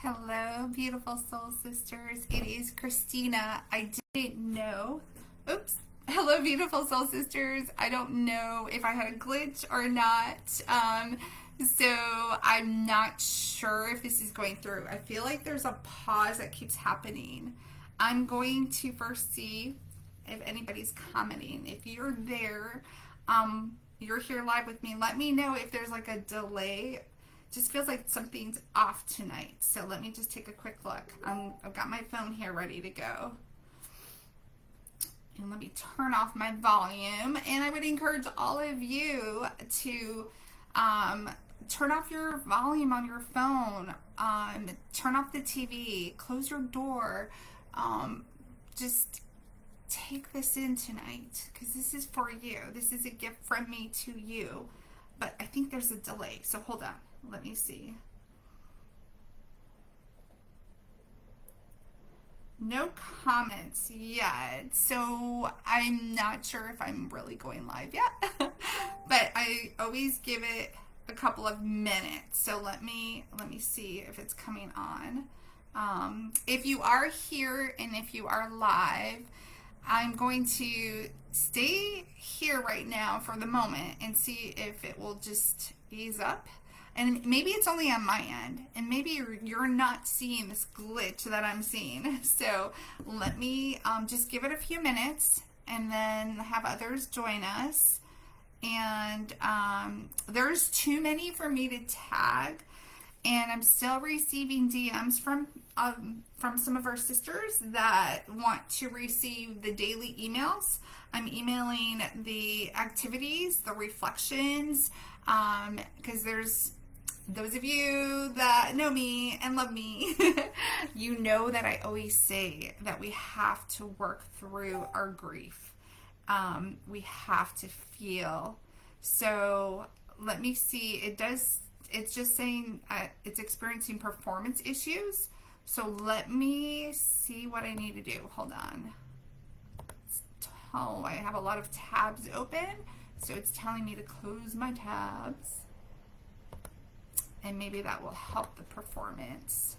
Hello, beautiful soul sisters. It is Christina. I didn't know. Oops. Hello, beautiful soul sisters. I don't know if I had a glitch or not. So I'm not sure if this is going through. I feel like there's a pause that keeps happening. I'm going to first see if anybody's commenting. If you're there, you're here live with me. Let me know if there's like a delay. Just feels like something's off tonight. So let me just take a quick look. I've got my phone here ready to go. And let me turn off my volume. And I would encourage all of you to turn off your volume on your phone. Turn off the TV. Close your door. Just take this in tonight because this is for you. This is a gift from me to you. But I think there's a delay. So hold on. Let me see. No comments yet, so I'm not sure if I'm really going live yet. But I always give it a couple of minutes. So let me see if it's coming on. If you are here and if you are live, I'm going to stay here right now for the moment and see if it will just ease up. And maybe it's only on my end, and maybe you're not seeing this glitch that I'm seeing. So let me just give it a few minutes and then have others join us. And there's too many for me to tag, and I'm still receiving DMs from some of our sisters that want to receive the daily emails. I'm emailing the activities, the reflections, because there's those of you that know me and love me, you know that I always say that we have to work through our grief. We have to feel. So let me see. It's just saying it's experiencing performance issues. So let me see what I need to do. Hold on. Oh, I have a lot of tabs open. So it's telling me to close my tabs. And maybe that will help the performance.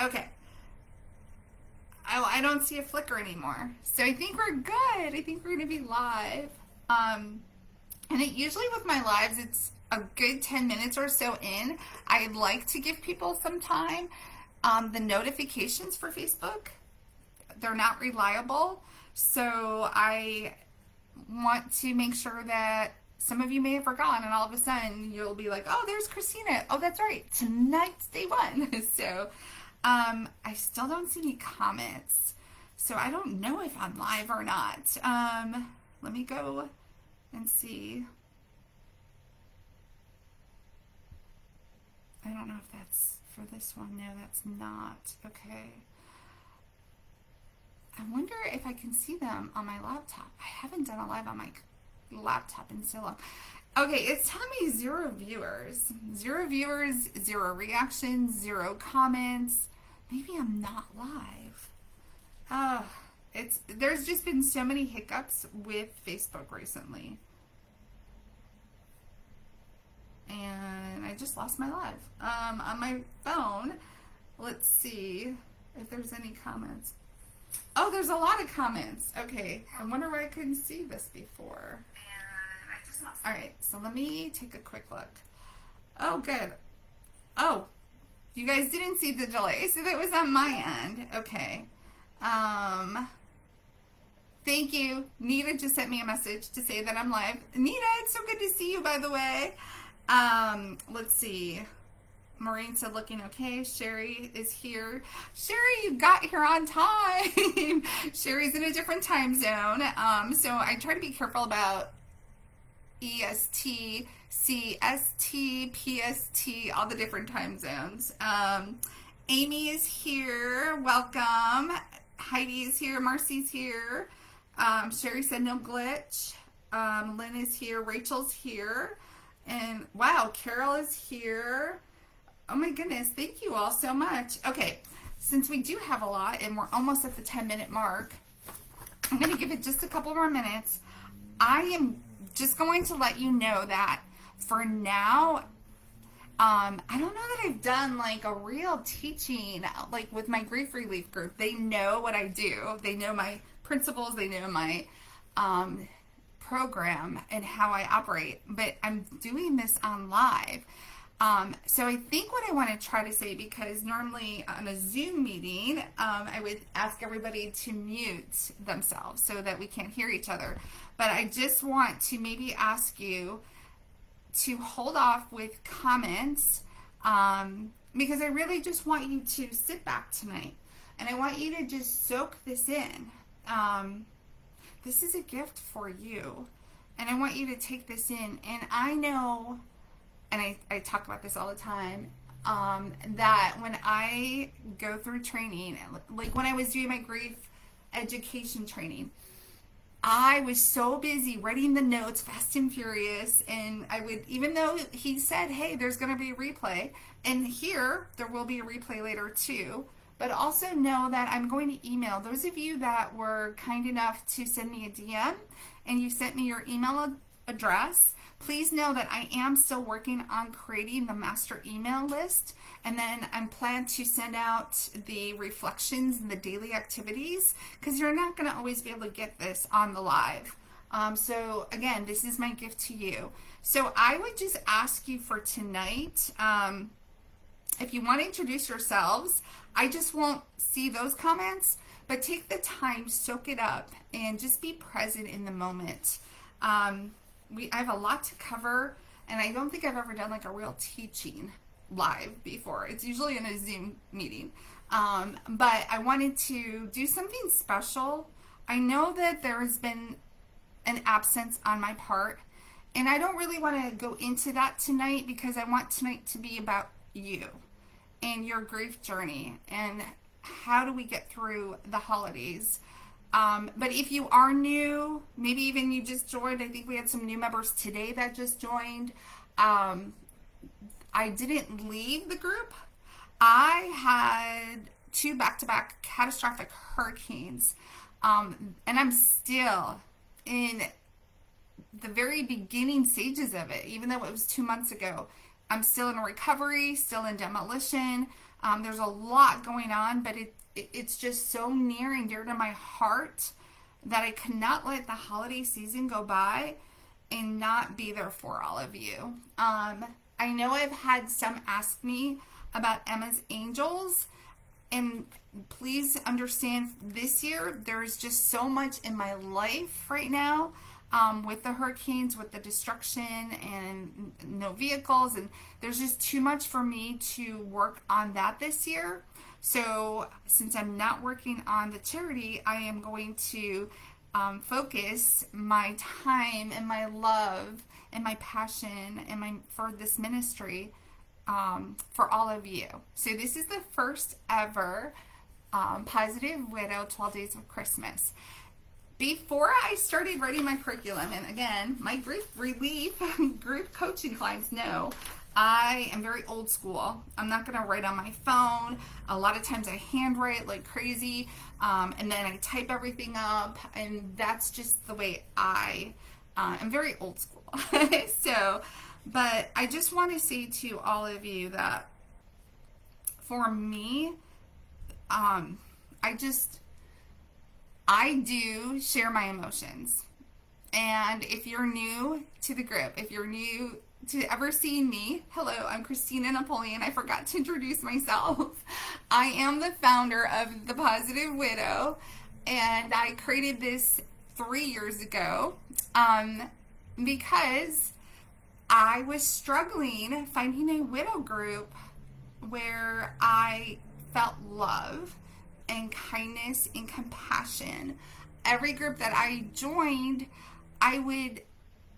Okay. I don't see a flicker anymore. So I think we're good. I think we're going to be live. And it usually with my lives, it's a good 10 minutes or so in. I like to give people some time. The notifications for Facebook, they're not reliable. So I want to make sure that some of you may have forgotten, and all of a sudden you'll be like, oh, there's Christina. Oh, that's right. Tonight's day one. So I still don't see any comments. So I don't know if I'm live or not. Let me go and see. I don't know if that's for this one. No, that's not. Okay. I wonder if I can see them on my laptop. I haven't done a live on my laptop in so long. Okay, it's telling me 0 viewers. 0 viewers, 0 reactions, 0 comments. Maybe I'm not live. There's just been so many hiccups with Facebook recently. And I just lost my live. On my phone, let's see if there's any comments. Oh, there's a lot of comments. Okay, I wonder why I couldn't see this before. All right, so let me take a quick look. Oh, good. Oh, you guys didn't see the delay, so that was on my end. Okay. Thank you. Nita just sent me a message to say that I'm live. Nita, it's so good to see you, by the way. Let's see. Maureen said looking okay. Sherry is here. Sherry, you got here on time. Sherry's in a different time zone. So I try to be careful about EST, CST, PST, all the different time zones. Amy is here. Welcome. Heidi is here. Marcy's here. Sherry said no glitch. Lynn is here. Rachel's here. And wow, Carol is here. Oh my goodness, thank you all so much. Okay, since we do have a lot and we're almost at the 10-minute mark, I'm going to give it just a couple more minutes. I am just going to let you know that for now, I don't know that I've done like a real teaching, like with my grief relief group. They know what I do. They know my principles. They know my program and how I operate. But I'm doing this on live. So I think what I want to try to say, because normally on a Zoom meeting, I would ask everybody to mute themselves so that we can't hear each other. But I just want to maybe ask you to hold off with comments, because I really just want you to sit back tonight and I want you to just soak this in. This is a gift for you, and I want you to take this in. And I know, and I talk about this all the time, that when I go through training, like when I was doing my grief education training, I was so busy writing the notes fast and furious, and I would, even though he said, hey, there's going to be a replay, and here there will be a replay later too, but also know that I'm going to email those of you that were kind enough to send me a DM and you sent me your email address. Please know that I am still working on creating the master email list, and then I'm planning to send out the reflections and the daily activities, because you're not going to always be able to get this on the live. So again, this is my gift to you. So I would just ask you for tonight, if you want to introduce yourselves, I just won't see those comments, but take the time, soak it up, and just be present in the moment. I have a lot to cover, and I don't think I've ever done like a real teaching live before. It's usually in a Zoom meeting. But I wanted to do something special. I know that there has been an absence on my part, and I don't really want to go into that tonight, because I want tonight to be about you and your grief journey and how do we get through the holidays. But if you are new, maybe even you just joined, I think we had some new members today that just joined. I didn't leave the group. I had 2 back-to-back catastrophic hurricanes, and I'm still in the very beginning stages of it, even though it was 2 months ago. I'm still in recovery, still in demolition. There's a lot going on, but it's just so near and dear to my heart that I cannot let the holiday season go by and not be there for all of you. I know I've had some ask me about Emma's Angels, and please understand, this year there's just so much in my life right now, with the hurricanes, with the destruction, and no vehicles, and there's just too much for me to work on that this year. So since I'm not working on the charity, I am going to focus my time and my love and my passion and for this ministry, for all of you. So this is the first ever Positive Widow 12 Days of Christmas. Before I started writing my curriculum, and again, my grief relief group coaching clients know I am very old school. I'm not going to write on my phone. A lot of times I handwrite like crazy, and then I type everything up, and that's just the way I am very old school. So, but I just want to say to all of you that for me, I do share my emotions. And if you're new to the group, if you're new to ever seeing me, hello, I'm Christina Napoleon. I forgot to introduce myself. I am the founder of The Positive Widow, and I created this 3 years ago, because I was struggling finding a widow group where I felt love and kindness and compassion. Every group that I joined, I would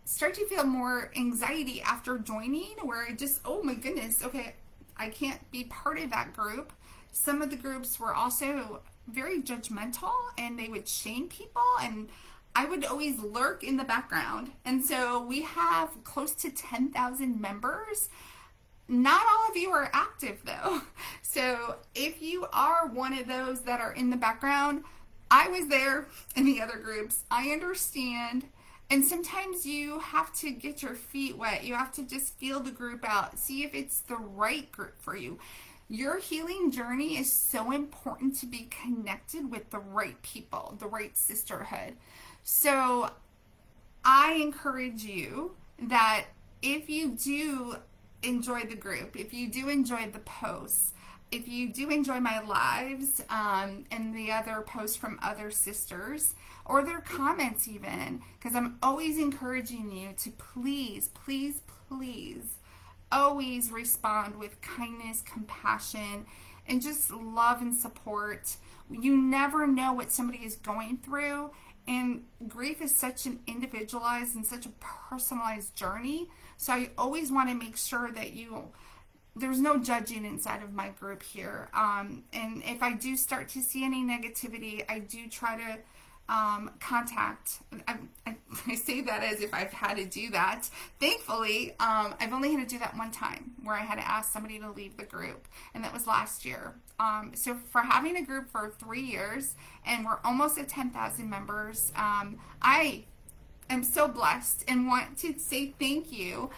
start to feel more anxiety after joining, where I just, oh my goodness, okay, I can't be part of that group. Some of the groups were also very judgmental, and they would shame people, and I would always lurk in the background. And so we have close to 10,000 members. Not all of you are active though. So if you are one of those that are in the background, I was there in the other groups. I understand, And sometimes you have to get your feet wet. You have to just feel the group out, see if it's the right group for you. Your healing journey is so important to be connected with the right people, the right sisterhood. So I encourage you that if you do enjoy the group, if you do enjoy the posts, if you do enjoy my lives and the other posts from other sisters or their comments even, because I'm always encouraging you to please, please, please always respond with kindness, compassion, and just love and support. You never know what somebody is going through, and grief is such an individualized and such a personalized journey. So I always want to make sure that there's no judging inside of my group here. And if I do start to see any negativity, I do try to contact. I say that as if I've had to do that. Thankfully, I've only had to do that one time where I had to ask somebody to leave the group, and that was last year. So for having a group for 3 years, and we're almost at 10,000 members, I am so blessed and want to say thank you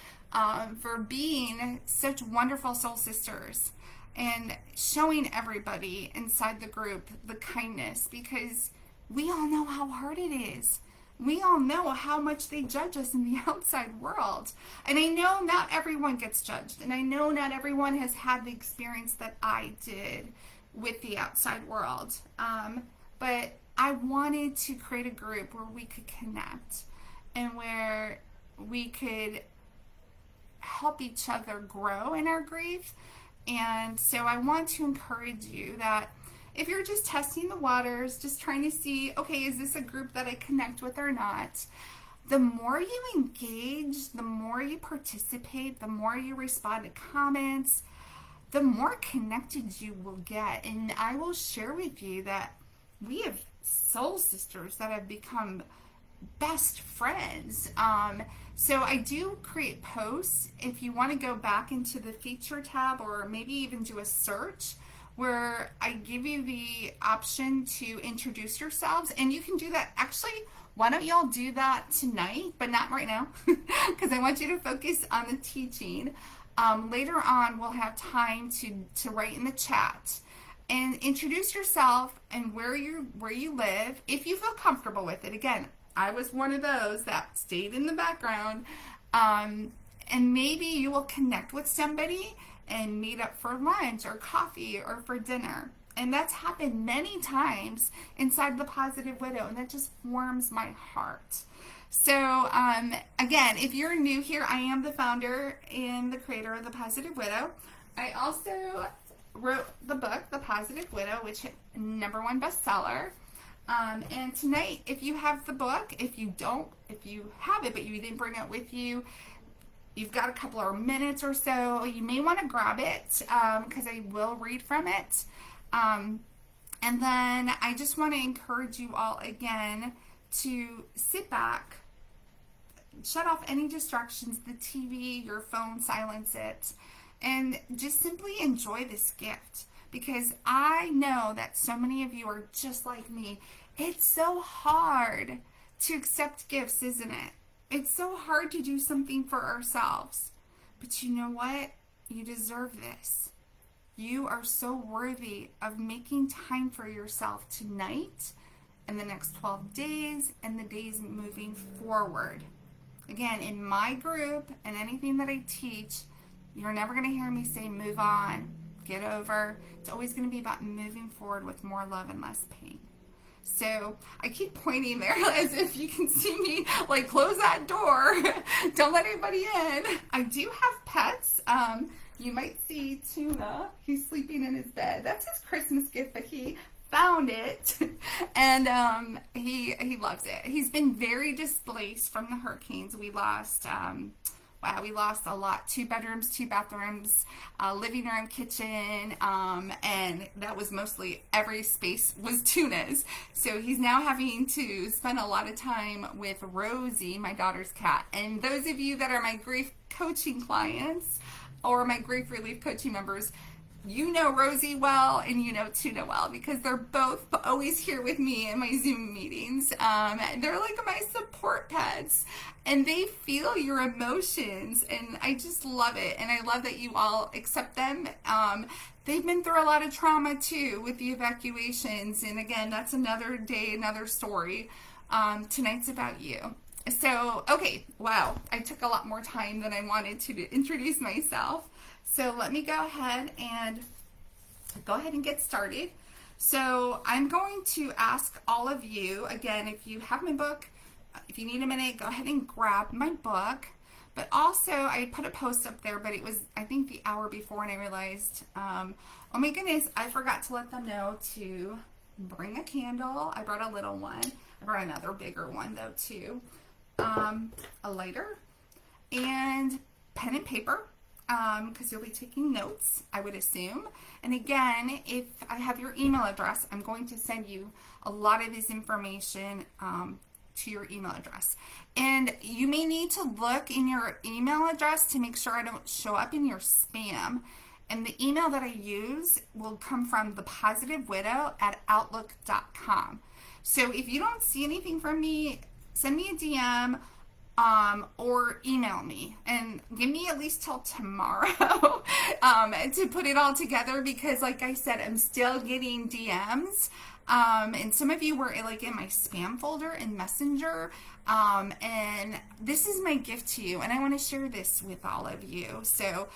for being such wonderful soul sisters and showing everybody inside the group the kindness, because we all know how hard it is. We all know how much they judge us in the outside world. And I know not everyone gets judged. And I know not everyone has had the experience that I did with the outside world. But I wanted to create a group where we could connect and where we could help each other grow in our grief. And so I want to encourage you that if you're just testing the waters, just trying to see, okay, is this a group that I connect with or not? The more you engage, the more you participate, the more you respond to comments, the more connected you will get. And I will share with you that we have soul sisters that have become best friends. So I do create posts. If you want to go back into the feature tab or maybe even do a search, where I give you the option to introduce yourselves, and you can do that. Actually, why don't y'all do that tonight, but not right now, because I want you to focus on the teaching. Later on, we'll have time to write in the chat and introduce yourself and where you live, if you feel comfortable with it. Again, I was one of those that stayed in the background, and maybe you will connect with somebody and meet up for lunch or coffee or for dinner. And that's happened many times inside the Positive Widow, and that just warms my heart. So again, if you're new here, I am the founder and the creator of the Positive Widow. I also wrote the book, The Positive Widow, which hit #1 bestseller. And tonight, if you have the book, if you have it but you didn't bring it with you, you've got a couple of minutes or so, you may want to grab it because I will read from it. And then I just want to encourage you all again to sit back, shut off any distractions, the TV, your phone, silence it, and just simply enjoy this gift, because I know that so many of you are just like me. It's so hard to accept gifts, isn't it? It's so hard to do something for ourselves. But you know what? You deserve this. You are so worthy of making time for yourself tonight and the next 12 days and the days moving forward. Again, in my group and anything that I teach, you're never going to hear me say move on, get over. It's always going to be about moving forward with more love and less pain. So I keep pointing there as if you can see me, like, close that door. Don't let anybody in. I do have pets. You might see Tuna. He's sleeping in his bed. That's his Christmas gift, but he found it. And he loves it. He's been very displaced from the hurricanes. We lost we lost a lot. 2 bedrooms, 2 bathrooms, living room, kitchen, and that was mostly every space was Tuna's. So he's now having to spend a lot of time with Rosie, my daughter's cat. And those of you that are my grief coaching clients or my grief relief coaching members, you know Rosie well and you know Tuna well because they're both always here with me in my Zoom meetings. They're like my support pets and they feel your emotions and I just love it. And I love that you all accept them. They've been through a lot of trauma too with the evacuations. And again, that's another day, another story. Tonight's about you. So, okay, wow, I took a lot more time than I wanted to introduce myself. So let me go ahead and get started. So I'm going to ask all of you, again, if you have my book, if you need a minute, go ahead and grab my book. But also, I put a post up there, but it was, I think, the hour before, and I realized, oh my goodness, I forgot to let them know to bring a candle. I brought a little one. I brought another bigger one, though, too. A lighter, and pen and paper, because you'll be taking notes, I would assume. And again, if I have your email address, I'm going to send you a lot of this information to your email address. And you may need to look in your email address to make sure I don't show up in your spam. And the email that I use will come from thepositivewidow@outlook.com. So if you don't see anything from me, send me a DM or email me and give me at least till tomorrow to put it all together because like I said, I'm still getting DMs and some of you were like in my spam folder in Messenger and this is my gift to you and I want to share this with all of you. So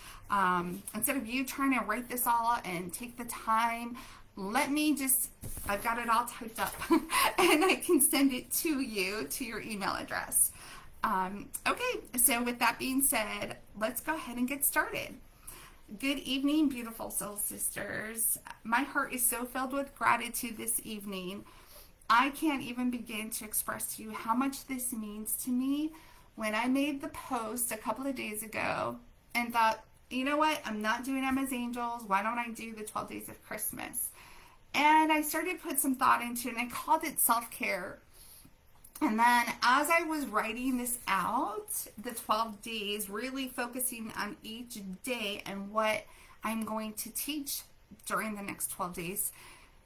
instead of you trying to write this all out and take the time, I've got it all typed up and I can send it to you to your email address. Okay, so with that being said, let's go ahead and get started. Good evening, beautiful soul sisters. My heart is so filled with gratitude this evening. I can't even begin to express to you how much this means to me. When I made the post a couple of days ago and thought, you know what, I'm not doing Emma's Angels. Why don't I do the 12 Days of Christmas? And I started to put some thought into it, and I called it self-care. And then as I was writing this out, the 12 days, really focusing on each day and what I'm going to teach during the next 12 days,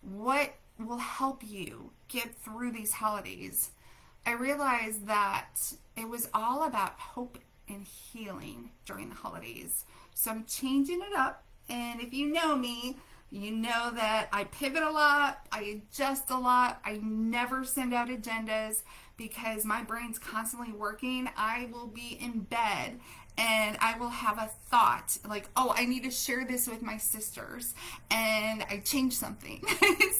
what will help you get through these holidays, I realized that it was all about hope and healing during the holidays. So I'm changing it up. And if you know me, you know that I pivot a lot, I adjust a lot, I never send out agendas because my brain's constantly working. I will be in bed and I will have a thought like, oh, I need to share this with my sisters, and I change something.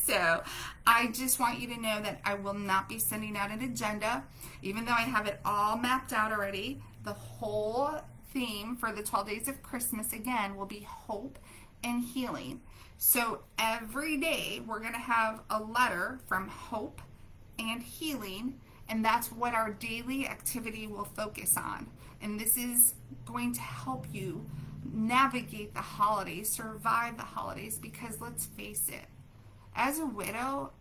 So I just want you to know that I will not be sending out an agenda, even though I have it all mapped out already. The whole theme for the 12 Days of Christmas, again, will be hope and healing. So every day we're going to have a letter from hope and healing, and that's what our daily activity will focus on. And this is going to help you navigate the holidays, survive the holidays, because let's face it, as a widow,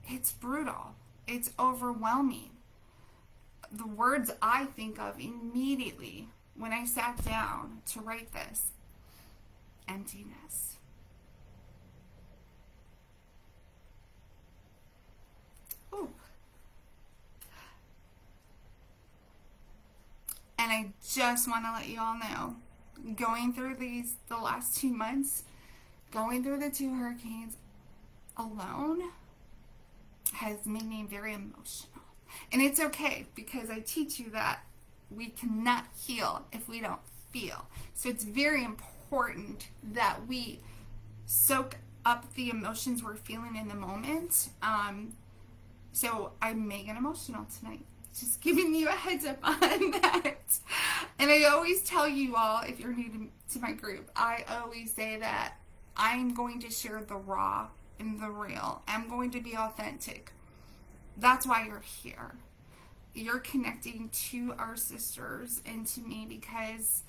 it's brutal. It's overwhelming. The words I think of immediately when I sat down to write this: emptiness. Ooh. And I just want to let you all know, going through the last 2 months, going through the 2 hurricanes alone has made me very emotional. And it's okay, because I teach you that we cannot heal if we don't feel. So it's very important that we soak up the emotions we're feeling in the moment. So I may get emotional tonight. Just giving you a heads up on that. And I always tell you all, if you're new to my group, I always say that I'm going to share the raw and the real. I'm going to be authentic. That's why you're here. You're connecting to our sisters and to me because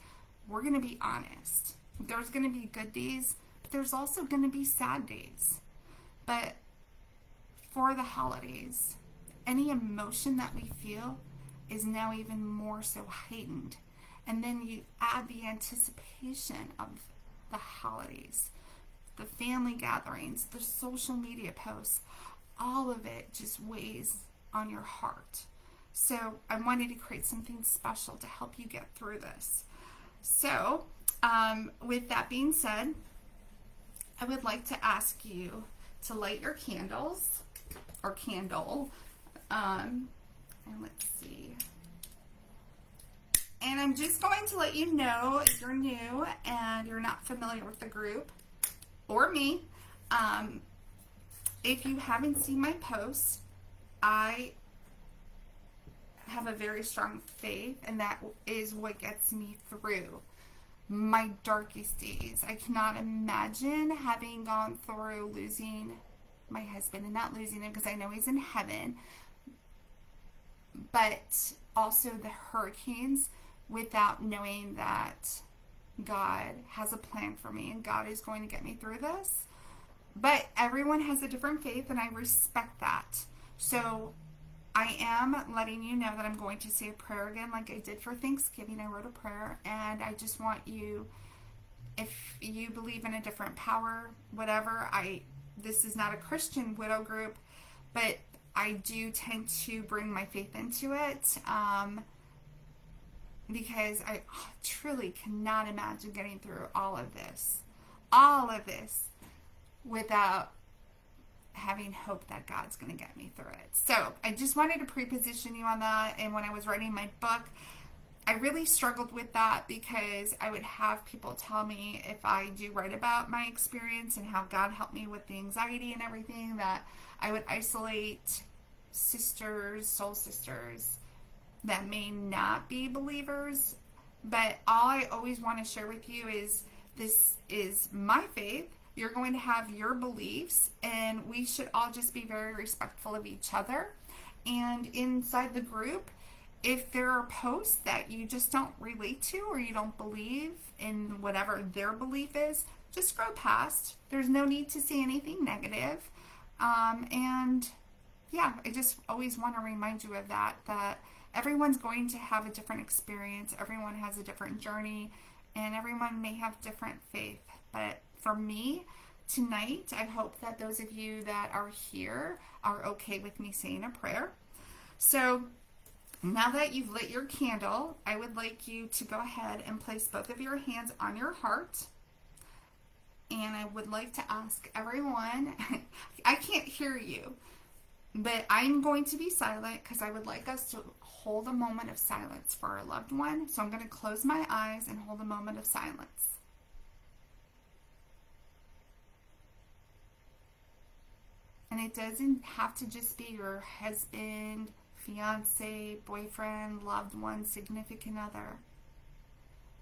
we're going to be honest. There's going to be good days, but there's also going to be sad days. But for the holidays, any emotion that we feel is now even more so heightened. And then you add the anticipation of the holidays. the family gatherings, the social media posts, all of it just weighs on your heart. So I wanted to create something special to help you get through this. So with that being said, I would like to ask you to light your candles or candle. And let's see. And I'm just going to let you know, if you're new and you're not familiar with the group or me, if you haven't seen my posts, I have a very strong faith, and that is what gets me through my darkest days. I cannot imagine having gone through losing my husband, and not losing him because I know he's in heaven, but also the hurricanes, without knowing that God has a plan for me and God is going to get me through this. But everyone has a different faith, and I respect that. So I am letting you know that I'm going to say a prayer again like I did for Thanksgiving. I wrote a prayer, and I just want you, if you believe in a different power, whatever, this is not a Christian widow group, but I do tend to bring my faith into it, because I truly cannot imagine getting through all of this, without having hope that God's going to get me through it. So I just wanted to pre-position you on that. And when I was writing my book, I really struggled with that, because I would have people tell me, if I do write about my experience and how God helped me with the anxiety and everything, that I would isolate sisters, soul sisters, that may not be believers. But all I always want to share with you is, this is my faith. You're going to have your beliefs, and we should all just be very respectful of each other. And inside the group, if there are posts that you just don't relate to, or you don't believe in whatever their belief is, just scroll past. There's no need to say anything negative. And yeah, I just always want to remind you of that everyone's going to have a different experience. Everyone has a different journey, and everyone may have different faith. But for me, tonight, I hope that those of you that are here are okay with me saying a prayer. So now that you've lit your candle, I would like you to go ahead and place both of your hands on your heart. And I would like to ask everyone, I can't hear you, but I'm going to be silent because I would like us to hold a moment of silence for our loved one. So I'm going to close my eyes and hold a moment of silence. And it doesn't have to just be your husband, fiance, boyfriend, loved one, significant other.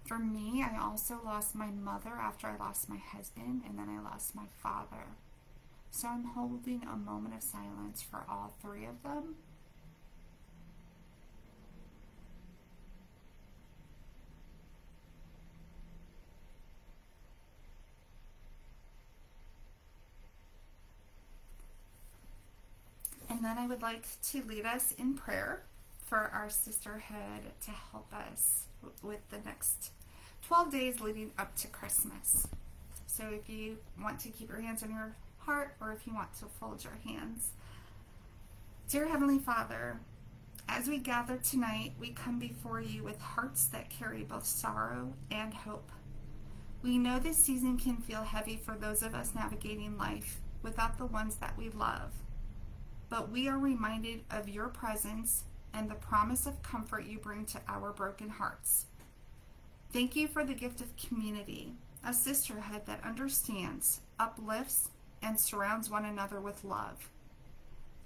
For me, I also lost my mother after I lost my husband, and then I lost my father. So I'm holding a moment of silence for all three of them. And then I would like to lead us in prayer for our sisterhood to help us with the next 12 days leading up to Christmas. So if you want to keep your hands on your heart, or if you want to fold your hands. Dear Heavenly Father, as we gather tonight, we come before you with hearts that carry both sorrow and hope. We know this season can feel heavy for those of us navigating life without the ones that we love. But we are reminded of your presence and the promise of comfort you bring to our broken hearts. Thank you for the gift of community, a sisterhood that understands, uplifts, and surrounds one another with love.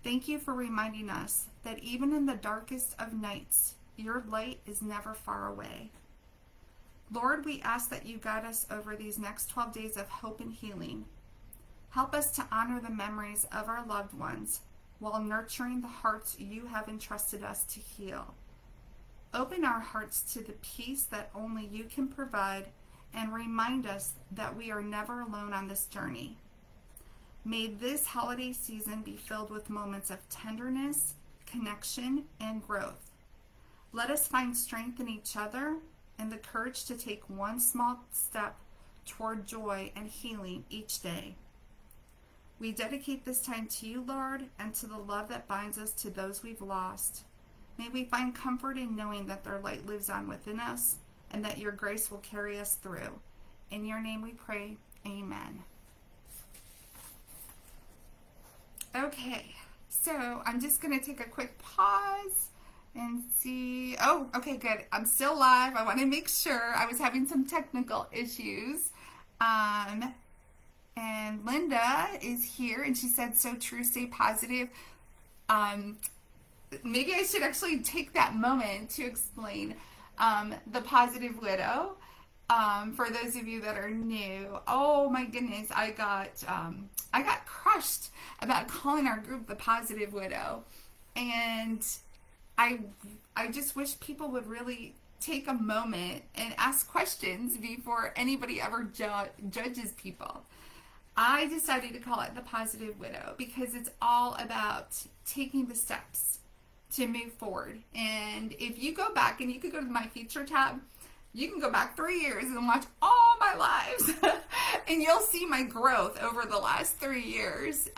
Thank you for reminding us that even in the darkest of nights, your light is never far away. Lord, we ask that you guide us over these next 12 days of hope and healing. Help us to honor the memories of our loved ones while nurturing the hearts you have entrusted us to heal. Open our hearts to the peace that only you can provide, and remind us that we are never alone on this journey. May this holiday season be filled with moments of tenderness, connection, and growth. Let us find strength in each other and the courage to take one small step toward joy and healing each day. We dedicate this time to you, Lord, and to the love that binds us to those we've lost. May we find comfort in knowing that their light lives on within us and that your grace will carry us through. In your name we pray. Amen. Okay, so I'm just going to take a quick pause and see. Oh, okay, good. I'm still live. I want to make sure. I was having some technical issues. And Linda is here, and she said, so true, stay positive. Maybe I should actually take that moment to explain the Positive Widow. For those of you that are new, oh my goodness, I got crushed about calling our group the Positive Widow, and I just wish people would really take a moment and ask questions before anybody ever judges people. I decided to call it the Positive Widow because it's all about taking the steps to move forward. And if you go back, and you could go to my feature tab, you can go back 3 years and watch all my lives and you'll see my growth over the last 3 years.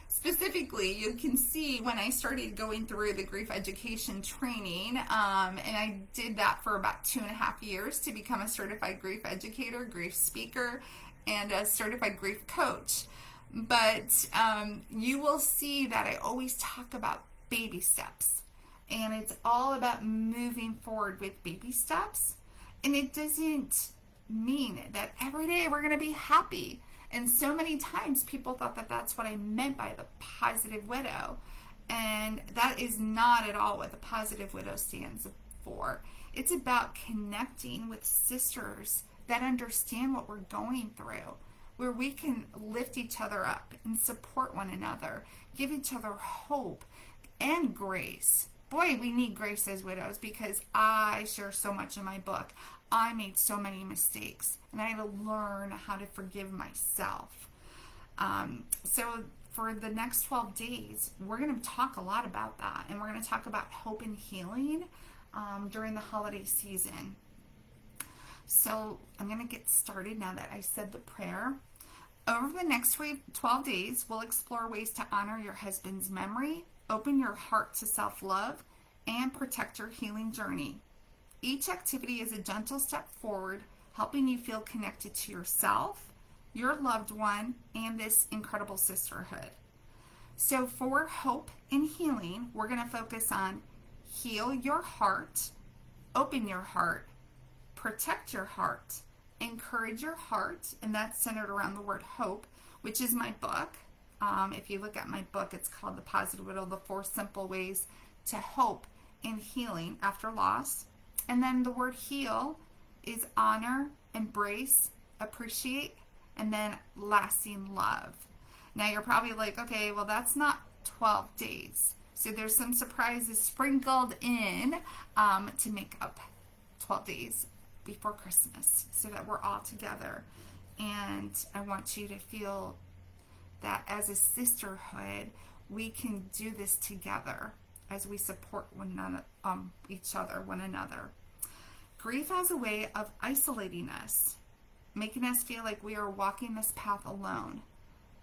Specifically, you can see when I started going through the grief education training, and I did that for about 2.5 years to become a certified grief educator, grief speaker, and a certified grief coach. But you will see that I always talk about baby steps, and it's all about moving forward with baby steps. And it doesn't mean that every day we're going to be happy. And so many times people thought that that's what I meant by the Positive Widow. And that is not at all what the Positive Widow stands for. It's about connecting with sisters that understand what we're going through, where we can lift each other up and support one another, give each other hope and grace. Boy, we need grace as widows, because I share so much in my book. I made so many mistakes, and I had to learn how to forgive myself. So for the next 12 days, we're going to talk a lot about that, and we're going to talk about hope and healing during the holiday season. So I'm going to get started now that I said the prayer. Over the next 12 days, we'll explore ways to honor your husband's memory, open your heart to self-love, and protect your healing journey. Each activity is a gentle step forward, helping you feel connected to yourself, your loved one, and this incredible sisterhood. So for hope and healing, we're going to focus on heal your heart, open your heart, protect your heart, encourage your heart, and that's centered around the word hope, which is my book. If you look at my book, it's called The Positive Widow, The 4 Simple Ways to Hope and Healing After Loss. And then the word heal is honor, embrace, appreciate, and then lasting love. Now you're probably like, okay, well that's not 12 days. So there's some surprises sprinkled in to make up 12 days before Christmas so that we're all together. And I want you to feel that as a sisterhood, we can do this together as we support each other, one another. Grief has a way of isolating us, making us feel like we are walking this path alone.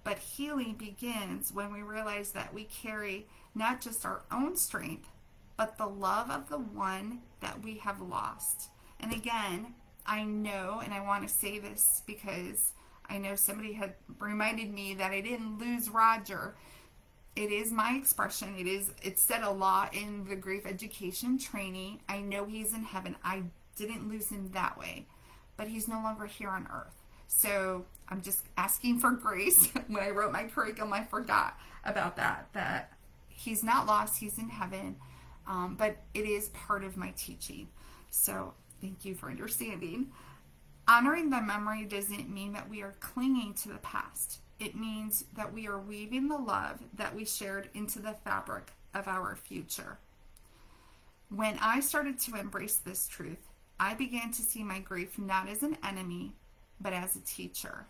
But healing begins when we realize that we carry not just our own strength, but the love of the one that we have lost. And again, I know, and I want to say this because I know somebody had reminded me that I didn't lose Roger. It is my expression. It's said a lot in the grief education training. I know he's in heaven. I didn't lose him that way, but he's no longer here on earth. So I'm just asking for grace. When I wrote my curriculum, I forgot about that he's not lost, he's in heaven, but it is part of my teaching. So thank you for understanding. Honoring the memory doesn't mean that we are clinging to the past. It means that we are weaving the love that we shared into the fabric of our future. When I started to embrace this truth, I began to see my grief not as an enemy, but as a teacher.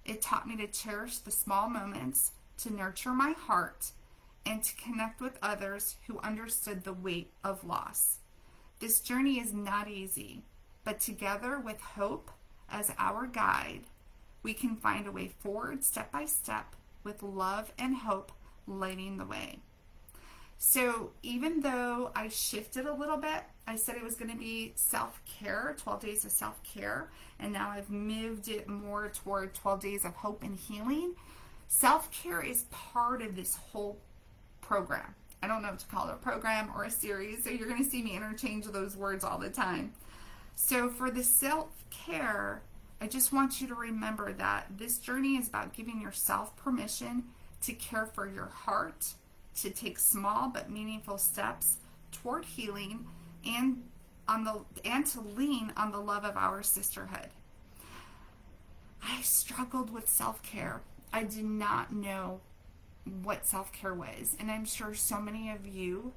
It taught me to cherish the small moments, to nurture my heart, and to connect with others who understood the weight of loss. This journey is not easy, but together with hope, as our guide, we can find a way forward step by step with love and hope lighting the way. So even though I shifted a little bit, I said it was going to be self-care, 12 days of self-care, and now I've moved it more toward 12 days of hope and healing. Self-care is part of this whole program. I don't know what to call it, a program or a series, so you're going to see me interchange those words all the time. So for the self-care, I just want you to remember that this journey is about giving yourself permission to care for your heart, to take small but meaningful steps toward healing, and to lean on the love of our sisterhood. I struggled with self-care. I did not know what self-care was, and I'm sure so many of you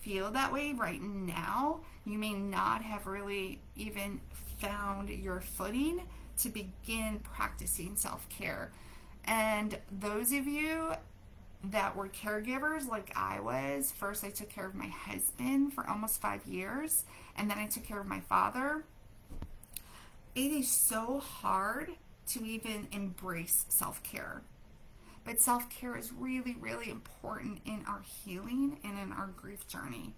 feel that way right now. You may not have really even found your footing to begin practicing self-care. And those of you that were caregivers like I was, first I took care of my husband for almost 5 years, and then I took care of my father. It is so hard to even embrace self-care. But self-care is really, really important in our healing and in our grief journey.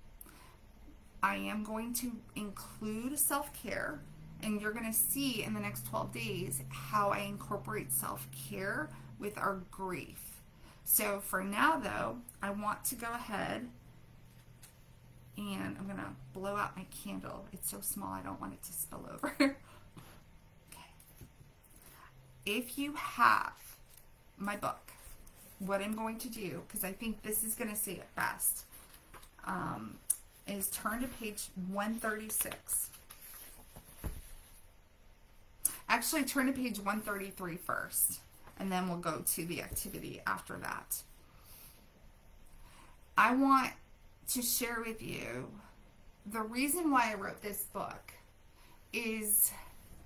I am going to include self-care, and you're going to see in the next 12 days how I incorporate self-care with our grief. So for now, though, I want to go ahead and I'm going to blow out my candle. It's so small, I don't want it to spill over. Okay. If you have my book, what I'm going to do, because I think this is going to say it best, is turn to page 136. Actually, turn to page 133 first, and then we'll go to the activity after that. I want to share with you the reason why I wrote this book is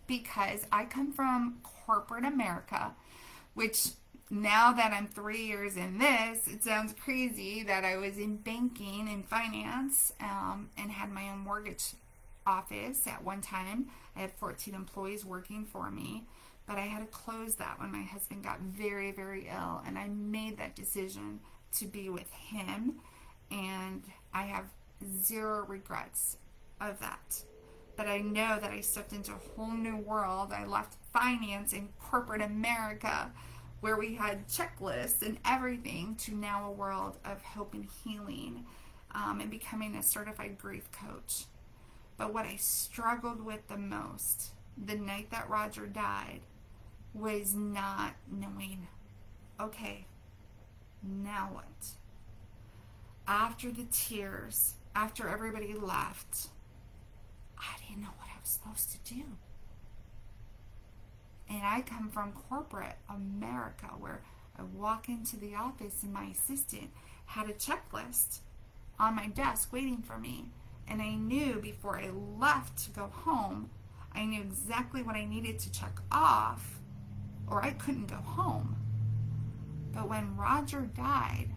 because I come from corporate America, which now that I'm 3 years in this, it sounds crazy that I was in banking and finance and had my own mortgage office at one time. I had 14 employees working for me, but I had to close that when my husband got very, very ill, and I made that decision to be with him, and I have zero regrets of that. But I know that I stepped into a whole new world. I left finance in corporate America, where we had checklists and everything, to now a world of hope and healing, and becoming a certified grief coach. But what I struggled with the most the night that Roger died was not knowing, okay, now what? After the tears, after everybody left, I didn't know what I was supposed to do. And I come from corporate America, where I walk into the office and my assistant had a checklist on my desk waiting for me. And I knew before I left to go home, I knew exactly what I needed to check off, or I couldn't go home. But when Roger died,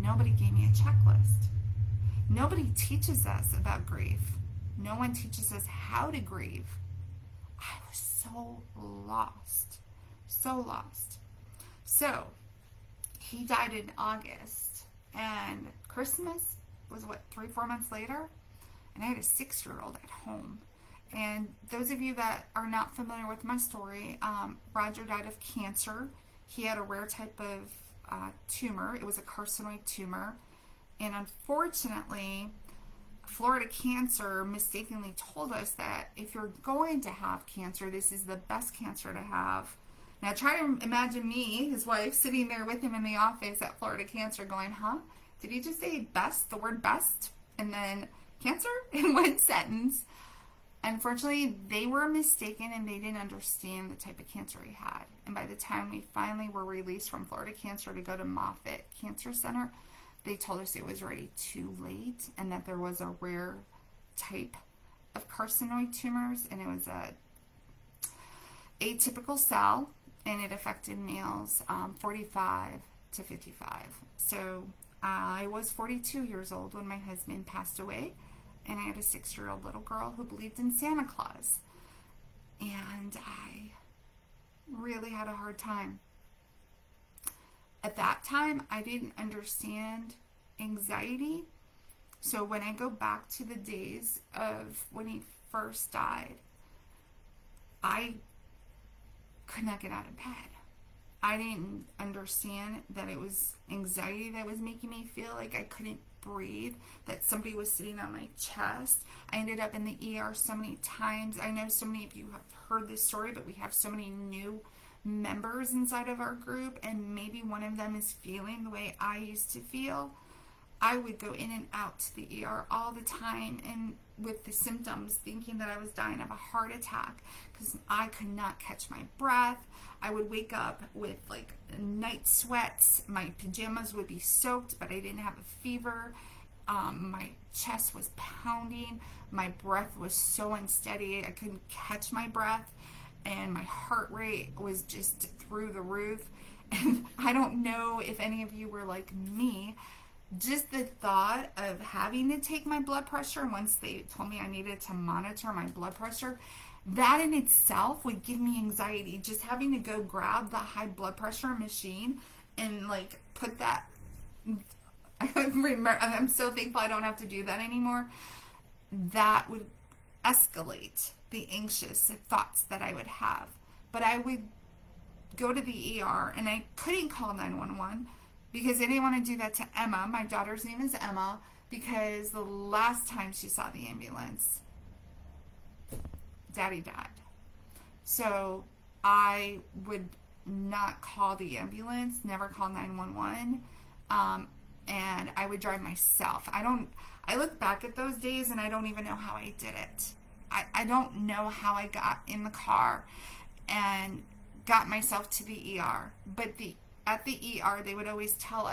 nobody gave me a checklist. Nobody teaches us about grief. No one teaches us how to grieve. I was so lost. So lost. So, he died in August, and Christmas was 3-4 months later, and I had a 6-year-old at home. And those of you that are not familiar with my story, Roger died of cancer. He had a rare type of tumor. It was a carcinoid tumor, and unfortunately, Florida Cancer mistakenly told us that if you're going to have cancer, this is the best cancer to have. Now try to imagine me, his wife, sitting there with him in the office at Florida Cancer going, huh? Did he just say best, the word best, and then cancer in one sentence? Unfortunately, they were mistaken, and they didn't understand the type of cancer he had. And by the time we finally were released from Florida Cancer to go to Moffitt Cancer Center, they told us it was already too late, and that there was a rare type of carcinoid tumors, and it was a atypical cell, and it affected males 45 to 55. So I was 42 years old when my husband passed away, and I had a 6-year-old little girl who believed in Santa Claus. and I really had a hard time. At that time, I didn't understand anxiety. So when I go back to the days of when he first died, I could not get out of bed. I didn't understand that it was anxiety that was making me feel like I couldn't breathe, that somebody was sitting on my chest. I ended up in the ER so many times. I know so many of you have heard this story, but we have so many new members inside of our group, and maybe one of them is feeling the way I used to feel. I would go in and out to the ER all the time, and with the symptoms, thinking that I was dying of a heart attack because I could not catch my breath. I would wake up with like night sweats. My pajamas would be soaked, but I didn't have a fever. My chest was pounding. My breath was so unsteady. I couldn't catch my breath, and my heart rate was just through the roof. And I don't know if any of you were like me. Just the thought of having to take my blood pressure, once they told me I needed to monitor my blood pressure, that in itself would give me anxiety. Just having to go grab the high blood pressure machine and like put that, I remember, I'm so thankful I don't have to do that anymore. That would escalate the anxious thoughts that I would have. But I would go to the ER, and I couldn't call 911 because I didn't want to do that to Emma. My daughter's name is Emma, because the last time she saw the ambulance, Daddy died. So I would not call the ambulance, never call 911, and I would drive myself. I look back at those days and I don't even know how I did it. I don't know how I got in the car and got myself to the ER. But at the ER, they would always tell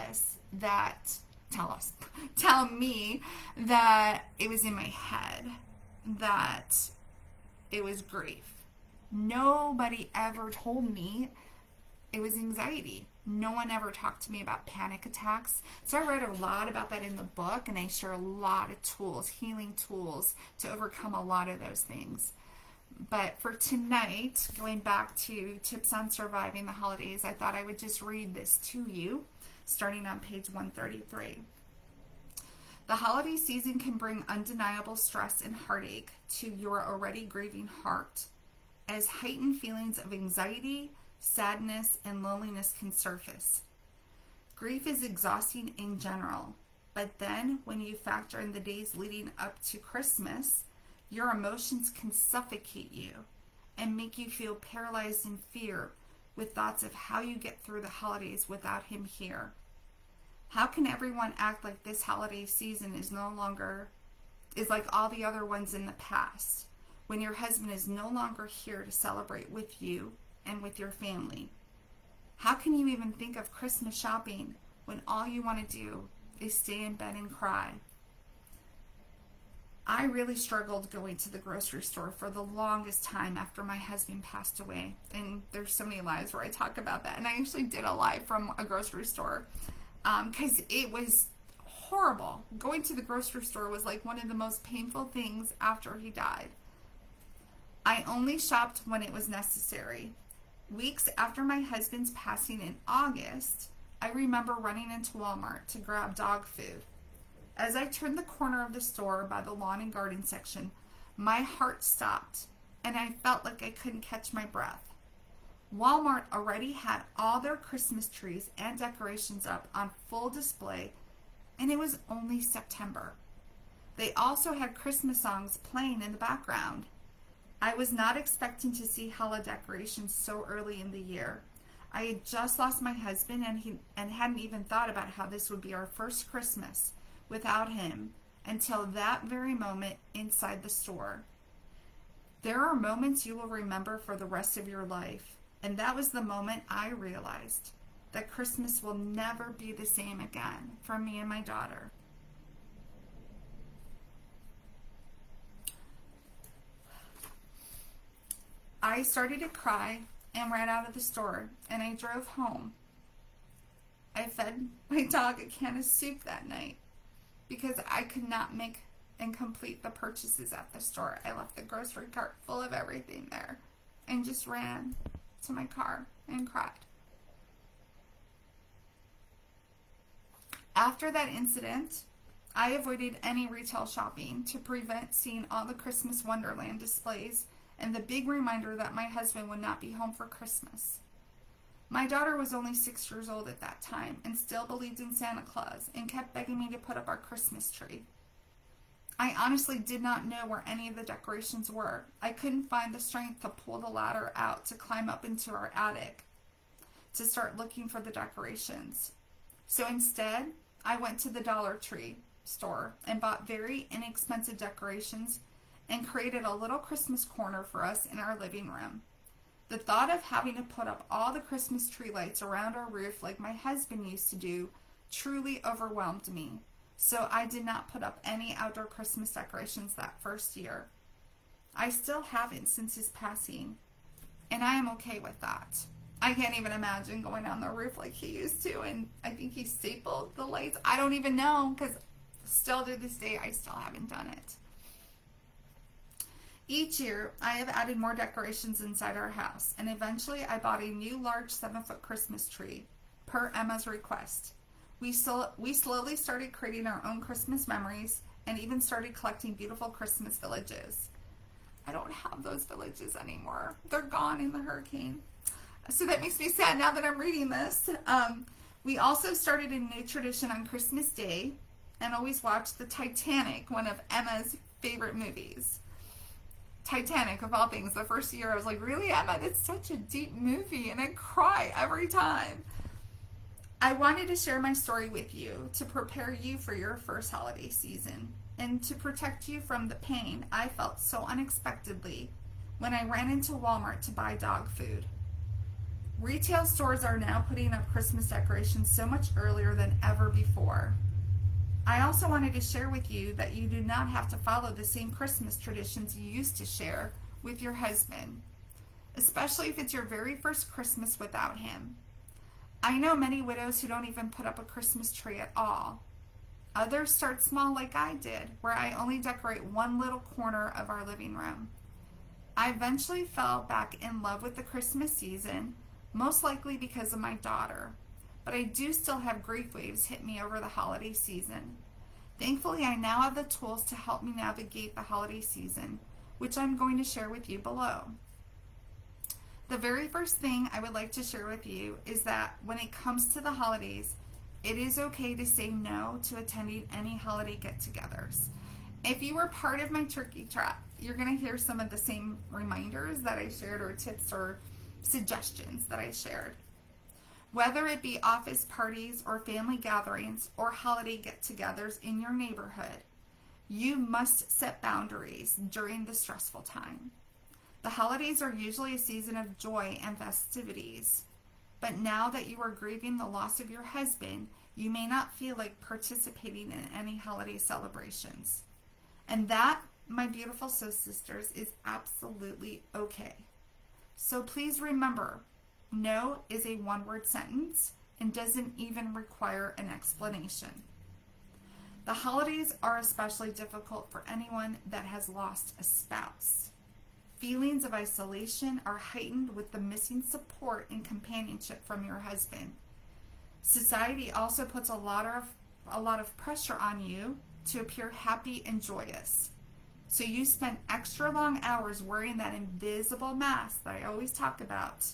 me that it was in my head, that it was grief. Nobody ever told me it was anxiety. No one ever talked to me about panic attacks. So I read a lot about that in the book, and I share a lot of tools, healing tools, to overcome a lot of those things. But for tonight, going back to tips on surviving the holidays, I thought I would just read this to you, starting on page 133. The holiday season can bring undeniable stress and heartache to your already grieving heart, as heightened feelings of anxiety, sadness, and loneliness can surface. Grief is exhausting in general, but then when you factor in the days leading up to Christmas, your emotions can suffocate you and make you feel paralyzed in fear with thoughts of how you get through the holidays without him here. How can everyone act like this holiday season is like all the other ones in the past, when your husband is no longer here to celebrate with you and with your family? How can you even think of Christmas shopping when all you want to do is stay in bed and cry? I really struggled going to the grocery store for the longest time after my husband passed away. And there's so many lives where I talk about that. And I actually did a live from a grocery store because it was horrible. Going to the grocery store was like one of the most painful things after he died. I only shopped when it was necessary. Weeks after my husband's passing in August, I remember running into Walmart to grab dog food. As I turned the corner of the store by the lawn and garden section, my heart stopped and I felt like I couldn't catch my breath. Walmart already had all their Christmas trees and decorations up on full display, and it was only September. They also had Christmas songs playing in the background. I was not expecting to see holiday decorations so early in the year. I had just lost my husband and hadn't even thought about how this would be our first Christmas without him until that very moment inside the store. There are moments you will remember for the rest of your life, and that was the moment I realized that Christmas will never be the same again for me and my daughter. I started to cry and ran out of the store, and I drove home. I fed my dog a can of soup that night because I could not make and complete the purchases at the store. I left the grocery cart full of everything there. and just ran to my car and cried. After that incident, I avoided any retail shopping to prevent seeing all the Christmas Wonderland displays and the big reminder that my husband would not be home for Christmas. My daughter was only 6 years old at that time and still believed in Santa Claus and kept begging me to put up our Christmas tree. I honestly did not know where any of the decorations were. I couldn't find the strength to pull the ladder out to climb up into our attic to start looking for the decorations. So instead, I went to the Dollar Tree store and bought very inexpensive decorations and created a little Christmas corner for us in our living room. The thought of having to put up all the Christmas tree lights around our roof like my husband used to do truly overwhelmed me. So I did not put up any outdoor Christmas decorations that first year. I still haven't since his passing, and I am okay with that. I can't even imagine going on the roof like he used to, and I think he stapled the lights. I don't even know, because still to this day, I still haven't done it. Each year, I have added more decorations inside our house, and eventually I bought a new large 7-foot Christmas tree, per Emma's request. We slowly started creating our own Christmas memories, and even started collecting beautiful Christmas villages. I don't have those villages anymore. They're gone in the hurricane. So that makes me sad now that I'm reading this. We also started a new tradition on Christmas Day, and always watched the Titanic, one of Emma's favorite movies. Titanic, of all things. The first year I was like, really, Emma? That's such a deep movie, and I cry every time. I wanted to share my story with you to prepare you for your first holiday season and to protect you from the pain I felt so unexpectedly when I ran into Walmart to buy dog food. Retail stores are now putting up Christmas decorations so much earlier than ever before. I also wanted to share with you that you do not have to follow the same Christmas traditions you used to share with your husband, especially if it's your very first Christmas without him. I know many widows who don't even put up a Christmas tree at all. Others start small like I did, where I only decorate one little corner of our living room. I eventually fell back in love with the Christmas season, most likely because of my daughter. But I do still have grief waves hit me over the holiday season. Thankfully, I now have the tools to help me navigate the holiday season, which I'm going to share with you below. The very first thing I would like to share with you is that when it comes to the holidays, it is okay to say no to attending any holiday get-togethers. If you were part of my turkey trot, you're going to hear some of the same reminders that I shared, or tips or suggestions that I shared. Whether it be office parties or family gatherings or holiday get-togethers in your neighborhood, you must set boundaries during the stressful time. The holidays are usually a season of joy and festivities, but now that you are grieving the loss of your husband, you may not feel like participating in any holiday celebrations. And that, my beautiful sisters, is absolutely okay. So please remember, no is a one-word sentence and doesn't even require an explanation. The holidays are especially difficult for anyone that has lost a spouse. Feelings of isolation are heightened with the missing support and companionship from your husband. Society also puts a lot of pressure on you to appear happy and joyous. So you spend extra long hours wearing that invisible mask that I always talk about,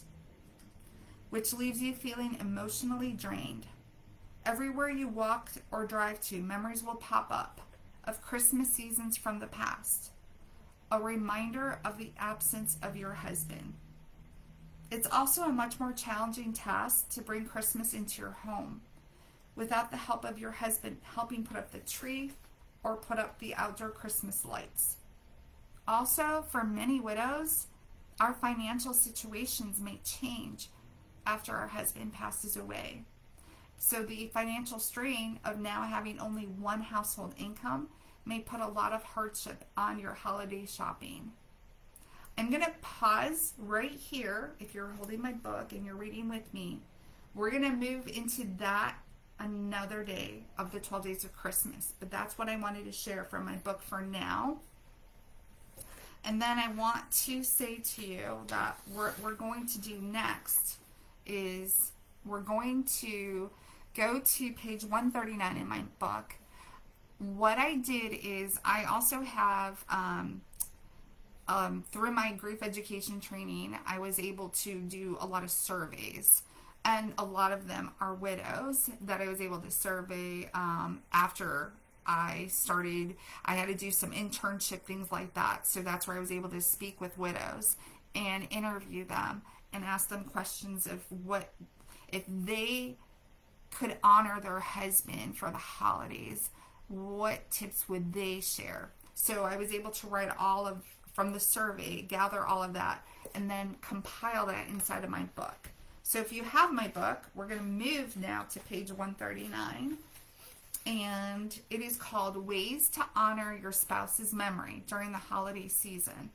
which leaves you feeling emotionally drained. Everywhere you walk or drive to, memories will pop up of Christmas seasons from the past, a reminder of the absence of your husband. It's also a much more challenging task to bring Christmas into your home without the help of your husband helping put up the tree or put up the outdoor Christmas lights. Also, for many widows, our financial situations may change after our husband passes away. So the financial strain of now having only one household income may put a lot of hardship on your holiday shopping. I'm going to pause right here. If you're holding my book and you're reading with me, we're going to move into that another day of the 12 days of Christmas. But that's what I wanted to share from my book for now. And then I want to say to you that we're going to do next is we're going to go to page 139 in my book. What I did is I also have, through my grief education training, I was able to do a lot of surveys. And a lot of them are widows that I was able to survey after I started. I had to do some internship, things like that. So that's where I was able to speak with widows and interview them and ask them questions of what, if they could honor their husband for the holidays, what tips would they share? So I was able to write all of, from the survey, gather all of that, and then compile that inside of my book. So if you have my book, we're going to move now to page 139. And it is called Ways to Honor Your Spouse's Memory During the Holiday Season.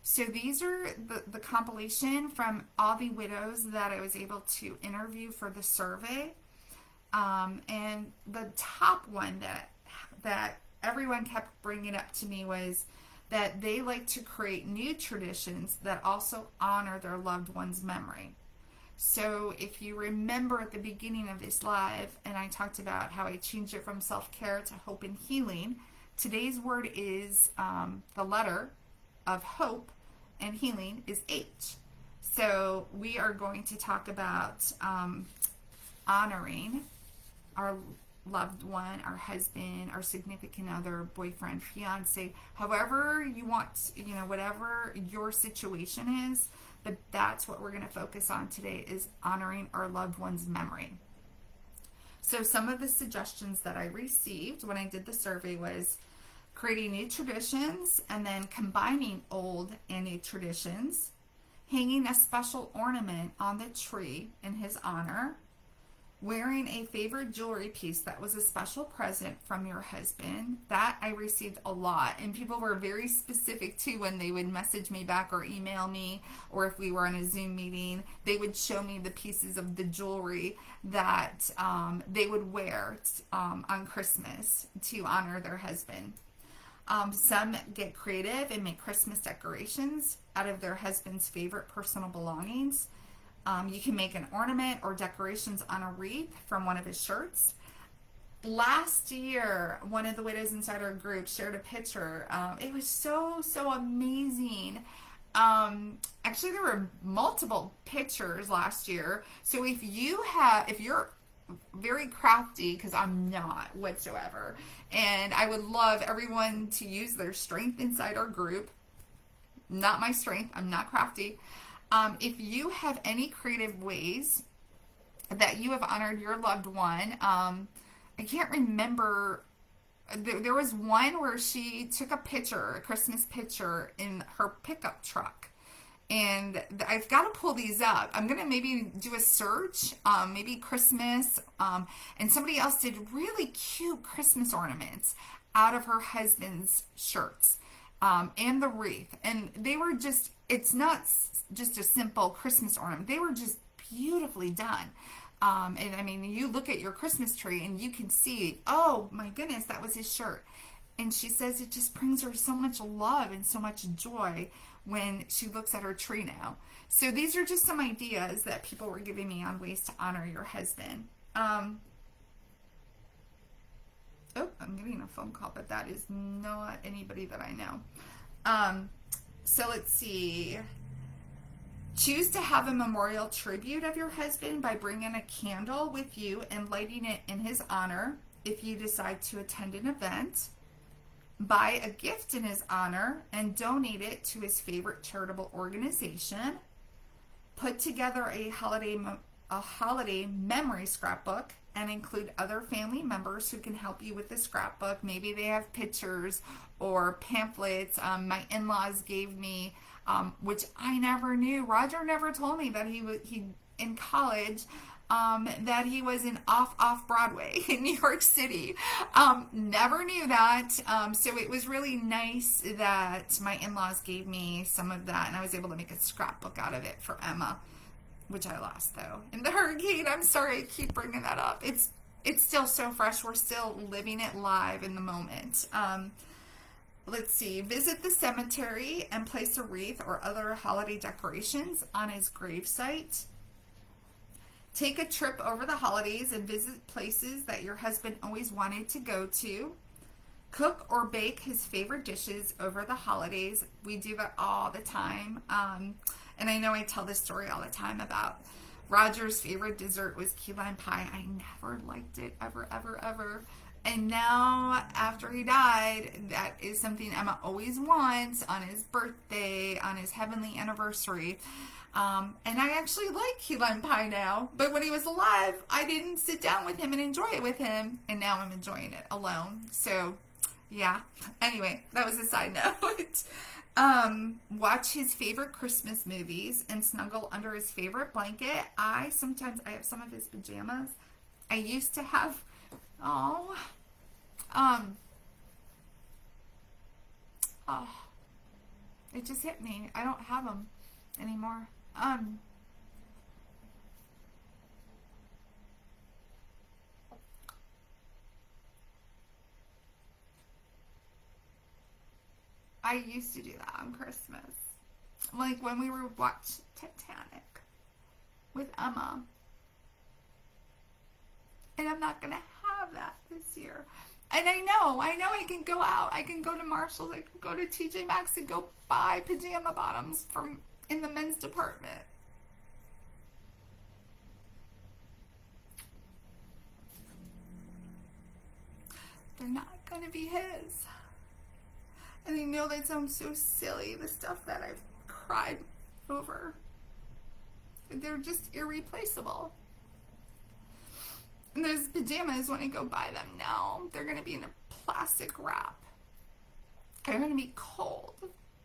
So these are the compilation from all the widows that I was able to interview for the survey. And the top one that everyone kept bringing up to me was that they like to create new traditions that also honor their loved one's memory. So if you remember at the beginning of this live, and I talked about how I changed it from self-care to hope and healing, today's word is the letter of hope, and healing is H. So we are going to talk about honoring our loved one, our husband, our significant other, boyfriend, fiance, however you want, whatever your situation is. But that's what we're going to focus on today, is honoring our loved one's memory. So some of the suggestions that I received when I did the survey was creating new traditions and then combining old and new traditions, hanging a special ornament on the tree in his honor, wearing a favorite jewelry piece that was a special present from your husband. That I received a lot, and people were very specific too when they would message me back or email me, or if we were on a Zoom meeting, they would show me the pieces of the jewelry that they would wear on Christmas to honor their husband. Some get creative and make Christmas decorations out of their husband's favorite personal belongings. You can make an ornament or decorations on a wreath from one of his shirts. Last year, one of the widows inside our group shared a picture. It was so amazing. Actually, there were multiple pictures last year. So if you're very crafty, because I'm not whatsoever, and I would love everyone to use their strength inside our group. Not my strength. I'm not crafty. If you have any creative ways that you have honored your loved one, I can't remember. There was one where she took a Christmas picture in her pickup truck. And I've got to pull these up. I'm going to maybe do a search, maybe Christmas. And somebody else did really cute Christmas ornaments out of her husband's shirts. And the wreath. And they were just, it's not just a simple Christmas ornament. They were just beautifully done. And I mean, you look at your Christmas tree and you can see, oh my goodness, that was his shirt. And she says it just brings her so much love and so much joy when she looks at her tree now. So these are just some ideas that people were giving me on ways to honor your husband. Oh, I'm getting a phone call, but that is not anybody that I know. So let's see. Choose to have a memorial tribute of your husband by bringing a candle with you and lighting it in his honor if you decide to attend an event. Buy a gift in his honor and donate it to his favorite charitable organization. Put together a holiday memory scrapbook and include other family members who can help you with the scrapbook. Maybe they have pictures or pamphlets. My in-laws gave me, which I never knew. Roger never told me that he in college, that he was in off Broadway in New York City. Never knew that. So it was really nice that my in-laws gave me some of that, and I was able to make a scrapbook out of it for Emma, which I lost though in the hurricane. I'm sorry, I keep bringing that up. It's still so fresh. We're still living it live in the moment. let's see, visit the cemetery and place a wreath or other holiday decorations on his gravesite. Take a trip over the holidays and visit places that your husband always wanted to go to. Cook or bake his favorite dishes over the holidays. We do that all the time. And I know I tell this story all the time about Roger's favorite dessert was key lime pie. I never liked it, ever, ever, ever. And now, after he died, that is something Emma always wants on his birthday, on his heavenly anniversary. And I actually like key lime pie now. But when he was alive, I didn't sit down with him and enjoy it with him. And now I'm enjoying it alone. So, yeah. Anyway, that was a side note. Watch his favorite Christmas movies and snuggle under his favorite blanket. I have some of his pajamas. I used to have, it just hit me. I don't have them anymore. I used to do that on Christmas. Like when we would watch Titanic with Emma. And I'm not going to have that this year. And I know I can go out. I can go to Marshall's. I can go to TJ Maxx and go buy pajama bottoms from in the men's department. They're not going to be his. And I know that sounds so silly, the stuff that I've cried over. They're just irreplaceable. And those pajamas, when I go buy them now, they're going to be in a plastic wrap. They're going to be cold.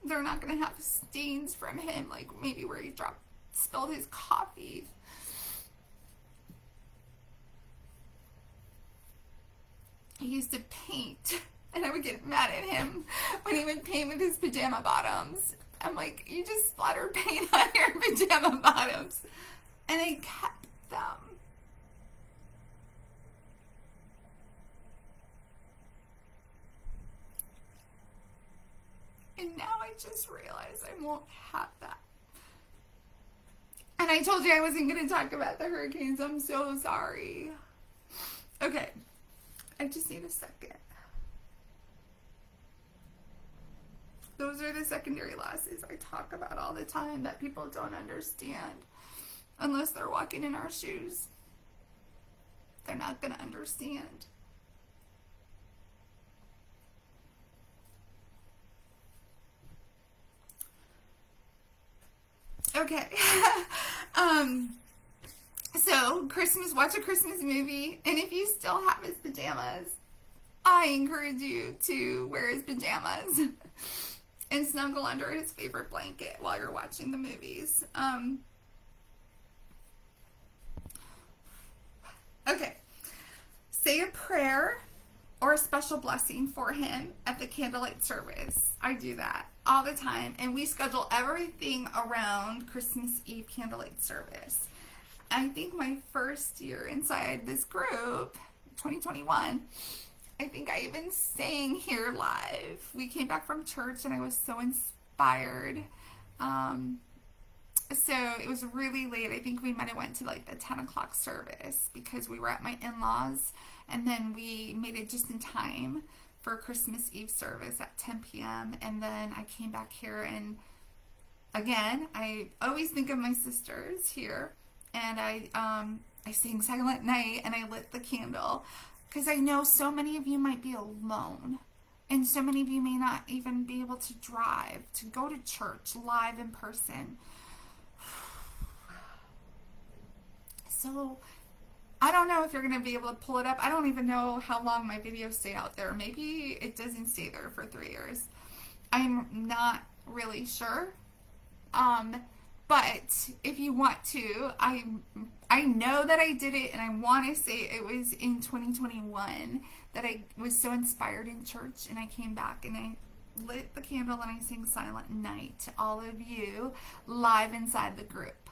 They're not going to have stains from him, like maybe where he spilled his coffee. He used to paint. And I would get mad at him when he would paint with his pajama bottoms. I'm like, you just splattered paint on your pajama bottoms. And I kept them. And now I just realized I won't have that. And I told you I wasn't going to talk about the hurricanes. I'm so sorry. Okay. I just need a second. Those are the secondary losses I talk about all the time that people don't understand unless they're walking in our shoes. They're not going to understand. Okay. So watch a Christmas movie, and if you still have his pajamas, I encourage you to wear his pajamas and snuggle under his favorite blanket while you're watching the movies. Okay. Say a prayer or a special blessing for him at the candlelight service. I do that all the time, and we schedule everything around Christmas Eve candlelight service. I think my first year inside this group, 2021, I think I even sang here live. We came back from church and I was so inspired. So it was really late. I think we might have went to like the 10 o'clock service because we were at my in-laws, and then we made it just in time for Christmas Eve service at 10 p.m. And then I came back here, and again, I always think of my sisters here, and I sang Silent Night and I lit the candle because I know so many of you might be alone. And so many of you may not even be able to drive to go to church live in person. So I don't know if you're going to be able to pull it up. I don't even know how long my videos stay out there. Maybe it doesn't stay there for 3 years. I'm not really sure. But if you want to, I know that I did it, and I want to say it was in 2021 that I was so inspired in church, and I came back and I lit the candle and I sang Silent Night to all of you live inside the group.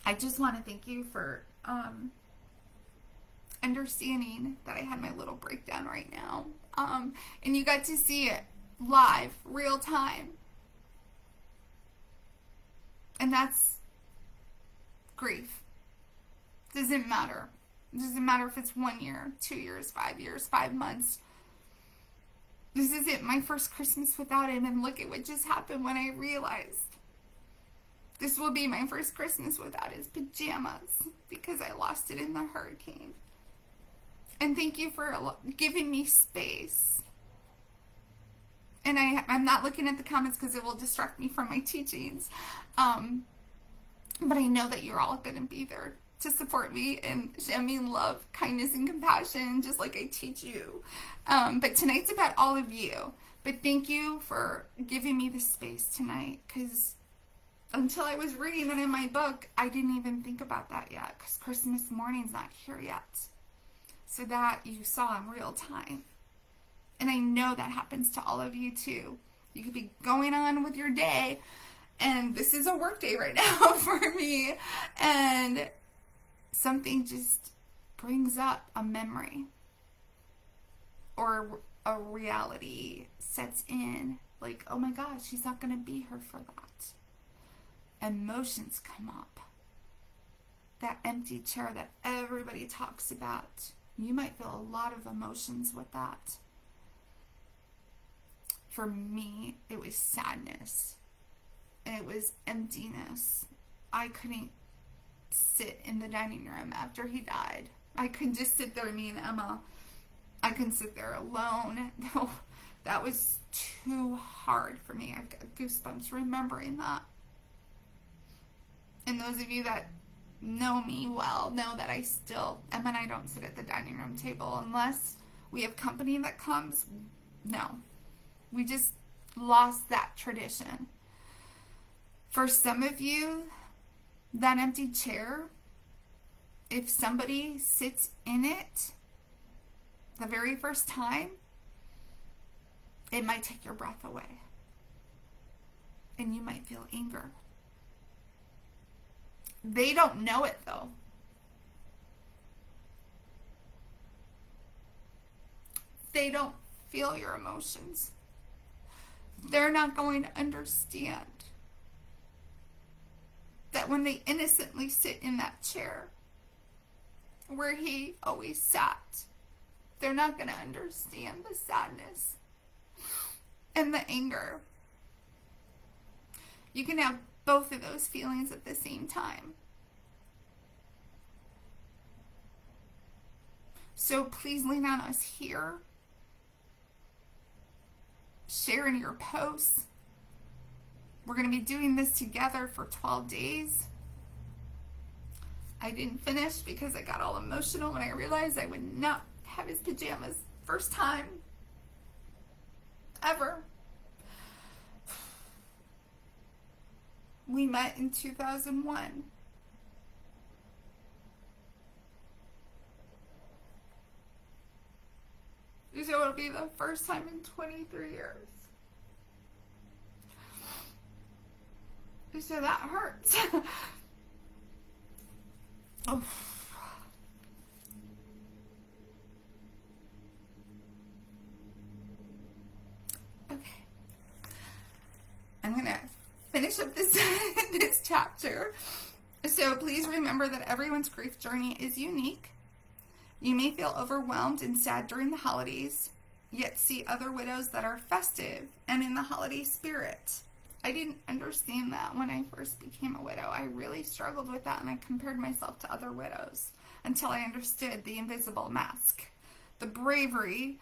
I just want to thank you for understanding that I had my little breakdown right now. And you got to see it live, real time. And that's grief. Doesn't matter. It doesn't matter if it's 1 year, 2 years, 5 months. This isn't my first Christmas without him, and look at what just happened when I realized this will be my first Christmas without his pajamas because I lost it in the hurricane. And thank you for giving me space. And I'm not looking at the comments because it will distract me from my teachings. But I know that you're all going to be there to support me and show me love, kindness, and compassion, just like I teach you. But tonight's about all of you. But thank you for giving me the space tonight, because until I was reading it in my book, I didn't even think about that yet, because Christmas morning's not here yet. So that you saw in real time. And I know that happens to all of you too. You could be going on with your day, and this is a work day right now for me, and something just brings up a memory or a reality sets in, like, oh my gosh, she's not going to be here for that. Emotions come up. That empty chair that everybody talks about. You might feel a lot of emotions with that. For me, it was sadness. And it was emptiness. I couldn't sit in the dining room after he died. I couldn't just sit there, me and Emma. I couldn't sit there alone. No, that was too hard for me. I've got goosebumps remembering that. And those of you that know me well know that Emma and I don't sit at the dining room table unless we have company that comes. No. We just lost that tradition. For some of you, that empty chair, if somebody sits in it the very first time, it might take your breath away. And you might feel anger. They don't know it though. They don't feel your emotions. They're not going to understand that when they innocently sit in that chair where he always sat, they're not going to understand the sadness and the anger. You can have both of those feelings at the same time. So please lean on us here. Share in your posts. We're going to be doing this together for 12 days. I didn't finish because I got all emotional when I realized I would not have his pajamas first time ever. We met in 2001. So it'll be the first time in 23 years. So that hurts. Oh. Okay. I'm gonna finish up this this chapter. So please remember that everyone's grief journey is unique. You may feel overwhelmed and sad during the holidays, yet see other widows that are festive and in the holiday spirit. I didn't understand that when I first became a widow. I really struggled with that, and I compared myself to other widows until I understood the invisible mask, the bravery,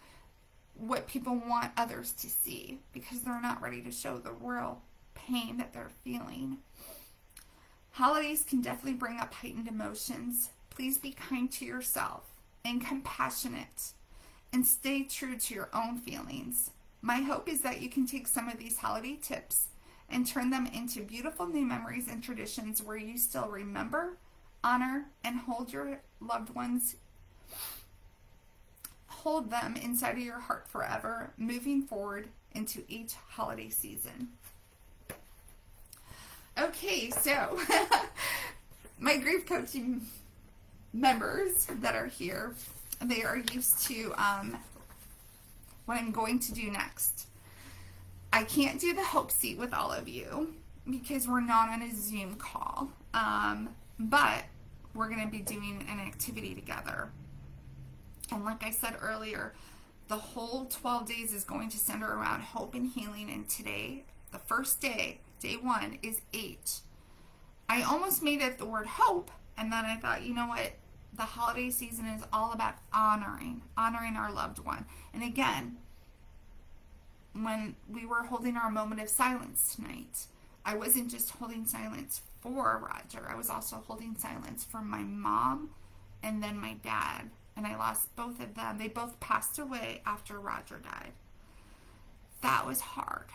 what people want others to see because they're not ready to show the real pain that they're feeling. Holidays can definitely bring up heightened emotions. Please be kind to yourself and compassionate and stay true to your own feelings. My hope is that you can take some of these holiday tips and turn them into beautiful new memories and traditions where you still remember, honor, and hold your loved ones. Hold them inside of your heart forever, moving forward into each holiday season. Okay, so my grief coaching members that are here, they are used to what I'm going to do next. I can't do the hope seat with all of you because we're not on a Zoom call. But we're going to be doing an activity together. And like I said earlier, the whole 12 days is going to center around hope and healing. And today, the first day, day 1, is H. I almost made it the word hope. And then I thought, you know what? The holiday season is all about honoring our loved one. And again, when we were holding our moment of silence tonight, I wasn't just holding silence for Roger. I was also holding silence for my mom and then my dad. And I lost both of them. They both passed away after Roger died. That was hard.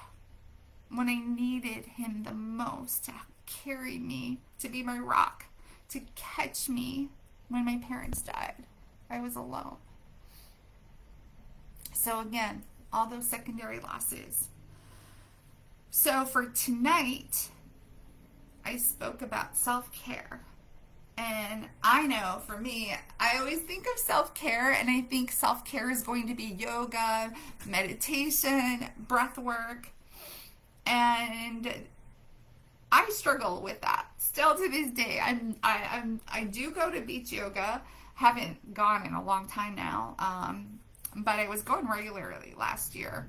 When I needed him the most to carry me, to be my rock, to catch me when my parents died, I was alone. So again, all those secondary losses. So for tonight, I spoke about self-care. And I know for me, I always think of self-care, and I think self-care is going to be yoga, meditation, breath work. And I struggle with that still to this day. I do go to beach yoga. Haven't gone in a long time now, but I was going regularly last year.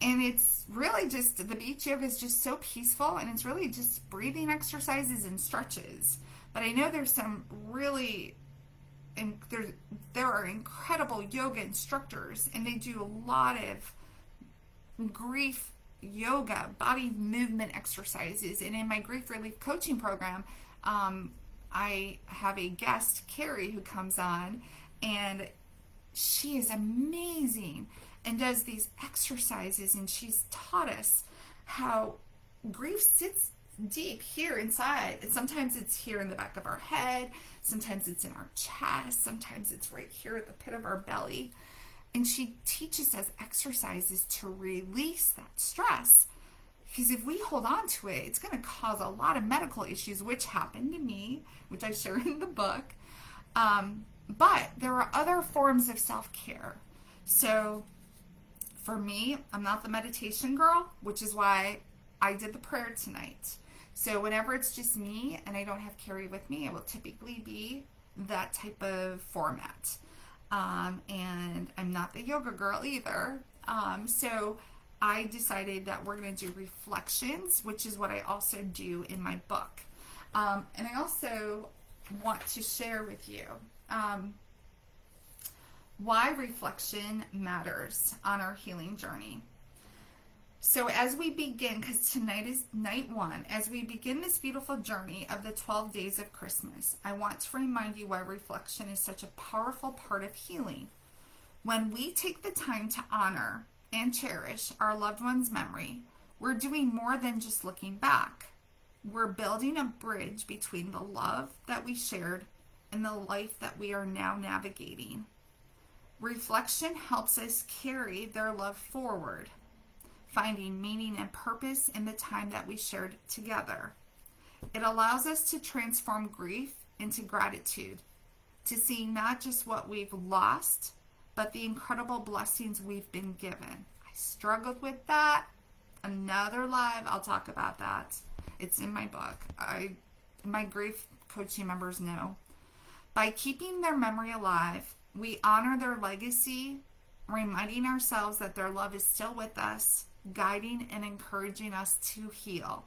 And it's really just, the beach yoga is just so peaceful, and it's really just breathing exercises and stretches. But I know there's some really, and there are incredible yoga instructors, and they do a lot of grief yoga, body movement exercises. And in my grief relief coaching program, I have a guest, Carrie, who comes on, and she is amazing and does these exercises, and she's taught us how grief sits deep here inside. And sometimes it's here in the back of our head, sometimes it's in our chest, sometimes it's right here at the pit of our belly. And she teaches us exercises to release that stress, because if we hold on to it, it's going to cause a lot of medical issues, which happened to me, which I share in the book. But there are other forms of self-care. So for me, I'm not the meditation girl, which is why I did the prayer tonight. So whenever it's just me and I don't have Carrie with me, it will typically be that type of format. And I'm not the yoga girl either. So I decided that we're going to do reflections, which is what I also do in my book. And I also want to share with you why reflection matters on our healing journey. So as we begin, because tonight is night 1, as we begin this beautiful journey of the 12 days of Christmas, I want to remind you why reflection is such a powerful part of healing. When we take the time to honor and cherish our loved one's memory, we're doing more than just looking back. We're building a bridge between the love that we shared and the life that we are now navigating. Reflection helps us carry their love forward, finding meaning and purpose in the time that we shared together. It allows us to transform grief into gratitude, to see not just what we've lost, but the incredible blessings we've been given. I struggled with that. Another live, I'll talk about that. It's in my book. My grief coaching members know. By keeping their memory alive, we honor their legacy, reminding ourselves that their love is still with us, guiding and encouraging us to heal.